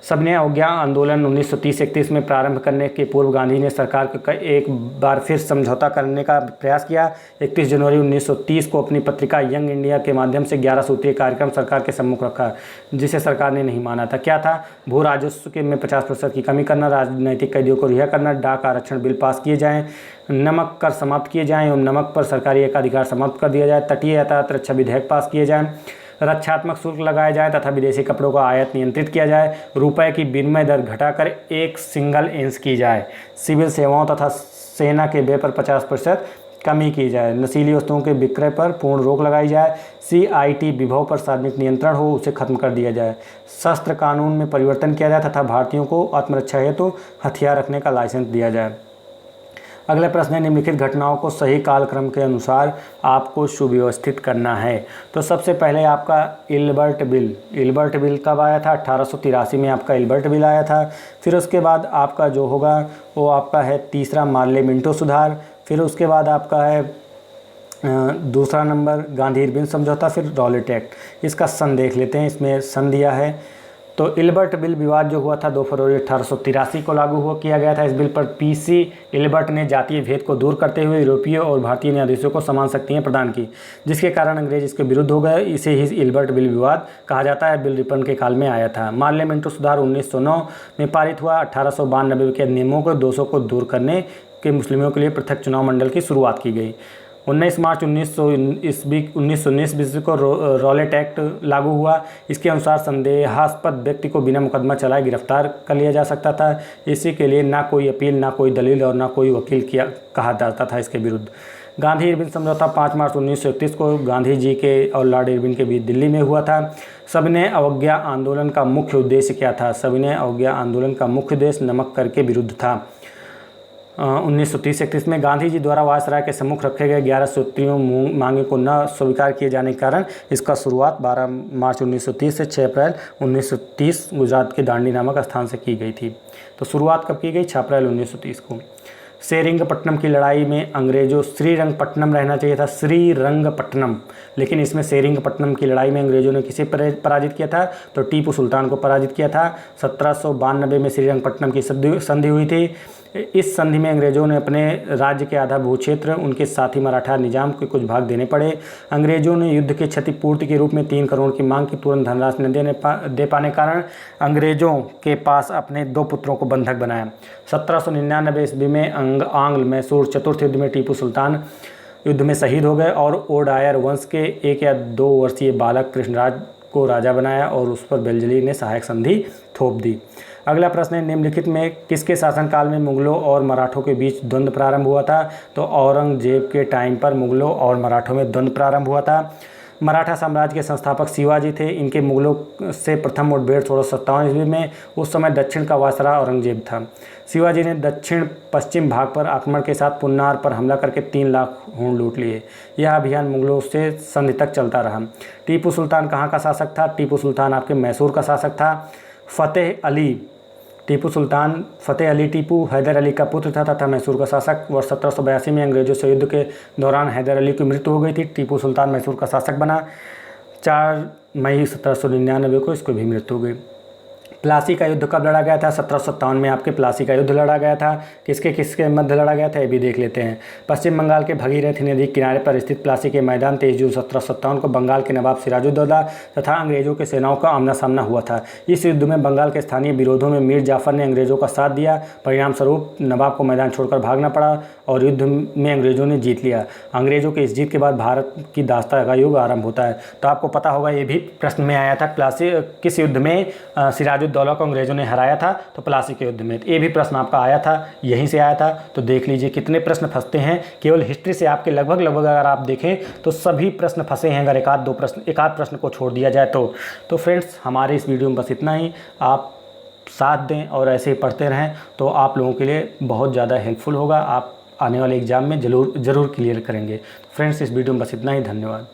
सविनय अवज्ञा आंदोलन 1930-31 में प्रारंभ करने के पूर्व गांधी ने सरकार को एक बार फिर समझौता करने का प्रयास किया। 31 जनवरी 1930 को अपनी पत्रिका यंग इंडिया के माध्यम से 11 सूत्रीय कार्यक्रम सरकार के सम्मुख रखा, जिसे सरकार ने नहीं माना था। क्या था? भू राजस्व के में 50% की कमी करना, राजनीतिक कैदियों को रिहा करना, डाक आरक्षण बिल पास किए जाएँ, नमक कर समाप्त किए जाएँ एवं नमक पर सरकारी एकाधिकार समाप्त कर दिया जाए, तटीय यातायात रक्षा विधेयक पास किए जाएँ, रक्षात्मक शुल्क लगाए जाए तथा विदेशी कपड़ों का आयात नियंत्रित किया जाए, रुपए की विनिमय दर घटाकर 1 सिंगल इंच की जाए, सिविल सेवाओं तथा सेना के व्यय पर 50% कमी की जाए, नशीली वस्तुओं के विक्रय पर पूर्ण रोक लगाई जाए, CIT विभव पर सार्वजनिक नियंत्रण हो उसे खत्म कर दिया जाए, शस्त्र कानून में परिवर्तन किया जाए तथा भारतीयों को आत्मरक्षा हेतु हथियार रखने का लाइसेंस दिया जाए। अगला प्रश्न है, निम्नलिखित घटनाओं को सही कालक्रम के अनुसार आपको सुव्यवस्थित करना है। तो सबसे पहले आपका इल्बर्ट बिल कब आया था? 1883 में आपका इल्बर्ट बिल आया था। फिर उसके बाद आपका जो होगा वो आपका है तीसरा मार्ले मिंटो सुधार। फिर उसके बाद आपका है दूसरा नंबर गांधी इरविन समझौता, फिर रॉलेट एक्ट। इसका सन देख लेते हैं, इसमें सन दिया है। तो इल्बर्ट बिल विवाद जो हुआ था 2 फरवरी 1883 को लागू किया गया था। इस बिल पर PC इल्बर्ट ने जातीय भेद को दूर करते हुए यूरोपीय और भारतीय न्यायाधीशों को समान शक्तियाँ प्रदान की, जिसके कारण अंग्रेज इसके विरुद्ध हो गए। इसे ही इल्बर्ट बिल विवाद कहा जाता है। बिल रिपन के काल में आया था। मार्ले मिंटो सुधार 1909 में पारित हुआ। 1892 के नियमों को 200 को दूर करने के मुस्लिमों के लिए पृथक चुनाव मंडल की शुरुआत की गई। 19 मार्च 1919 ईस्वी को रॉलेट एक्ट लागू हुआ। इसके अनुसार संदेहास्पद व्यक्ति को बिना मुकदमा चलाए गिरफ्तार कर लिया जा सकता था। इसी के लिए ना कोई अपील, ना कोई दलील और ना कोई वकील कहा जाता था इसके विरुद्ध। गांधी इरविन समझौता 5 मार्च 1931 को गांधी जी के और लॉर्ड इरविन के बीच दिल्ली में हुआ था। सविनय अवज्ञा आंदोलन का मुख्य उद्देश्य क्या था? सविनय अवज्ञा आंदोलन का मुख्य उद्देश्य नमक कर के विरुद्ध था। 1930-31 में गांधी जी द्वारा वायसराय के सम्मुख रखे गए 11 सूत्रीय मांगे को न स्वीकार किए जाने के कारण इसका शुरुआत 12 मार्च 1930 से 6 अप्रैल 1930 गुजरात के दांडी नामक स्थान से की गई थी। तो शुरुआत कब की गई? 6 अप्रैल 1930 को। सेरिंगपट्टनम की लड़ाई में अंग्रेजों, श्रीरंगपट्टनम रहना चाहिए था, श्रीरंगपट्टनम, लेकिन इसमें सेरिंगपट्टनम की लड़ाई में अंग्रेजों ने किसे पराजित किया था? तो टीपू सुल्तान को पराजित किया था। 1792 में श्रीरंगपट्टनम की संधि हुई थी। इस संधि में अंग्रेजों ने अपने राज्य के आधा भूक्षेत्र उनके साथी मराठा निजाम के कुछ भाग देने पड़े। अंग्रेजों ने युद्ध की क्षतिपूर्ति के रूप में 3 करोड़ की मांग की। तुरंत धनराशि न दे पाने कारण अंग्रेजों के पास अपने 2 पुत्रों को बंधक बनाया। 1799 ईस्वी में आंग्ल मैसूर चतुर्थ युद्ध में टीपू सुल्तान युद्ध में शहीद हो गए और ओडायर वंश के 1 या 2 वर्षीय बालक कृष्णराज को राजा बनाया और उस पर बेलजली ने सहायक संधि थोप दी। अगला प्रश्न है, निम्नलिखित में किसके शासनकाल में मुगलों और मराठों के बीच द्वंद्व प्रारंभ हुआ था? तो औरंगजेब के टाइम पर मुगलों और मराठों में द्वंद्व प्रारंभ हुआ था। मराठा साम्राज्य के संस्थापक शिवाजी थे। इनके मुगलों से प्रथम मुठभेड़ 1657 ईस्वी में, उस समय दक्षिण का वायसराय औरंगजेब था। शिवाजी ने दक्षिण पश्चिम भाग पर आक्रमण के साथ पुन्नार पर हमला करके 3 लाख ऊँट लूट लिए। यह अभियान मुगलों से संधि तक चलता रहा। टीपू सुल्तान कहाँ का शासक था? टीपू सुल्तान आपके मैसूर का शासक था। फतेह अली, टीपू सुल्तान फतेह अली टीपू हैदर अली का पुत्र था तथा मैसूर का शासक। वर्ष 1782 में अंग्रेजों से युद्ध के दौरान हैदर अली की मृत्यु हो गई थी। टीपू सुल्तान मैसूर का शासक बना। 4 मई 1799 को इसको भी मृत्यु हो गई। प्लासी का युद्ध कब लड़ा गया था? 1757 में आपके प्लासी का युद्ध लड़ा गया था। किसके किसके मध्य लड़ा गया था ये भी देख लेते हैं। पश्चिम बंगाल के भगीरथी नदी किनारे पर स्थित प्लासी के मैदान 23 जून 1757 को बंगाल के नवाब सिराजुद्दौला तथा अंग्रेजों के सेनाओं का आमना सामना हुआ था। इस युद्ध में बंगाल के स्थानीय विरोधों में मीर जाफर ने अंग्रेजों का साथ दिया। परिणाम स्वरूप नवाब को मैदान छोड़कर भागना पड़ा और युद्ध में अंग्रेजों ने जीत लिया। अंग्रेजों के इस जीत के बाद भारत की दास्तां का युग आरंभ होता है। तो आपको पता होगा, ये भी प्रश्न में आया था, प्लासी किस युद्ध में सिराजुद्दौला को अंग्रेजों ने हराया था? तो प्लासी के युद्ध में। ये भी प्रश्न आपका आया था, यहीं से आया था। तो देख लीजिए कितने प्रश्न फंसते हैं। केवल हिस्ट्री से आपके लगभग अगर आप देखें तो सभी प्रश्न फंसे हैं, अगर एक आध प्रश्न को छोड़ दिया जाए तो फ्रेंड्स, हमारे इस वीडियो में बस इतना ही। आप साथ दें और ऐसे ही पढ़ते रहें तो आप लोगों के लिए बहुत ज़्यादा हेल्पफुल होगा। आप आने वाले एग्ज़ाम में ज़रूर क्लियर करेंगे। फ्रेंड्स, इस वीडियो में बस इतना ही। धन्यवाद।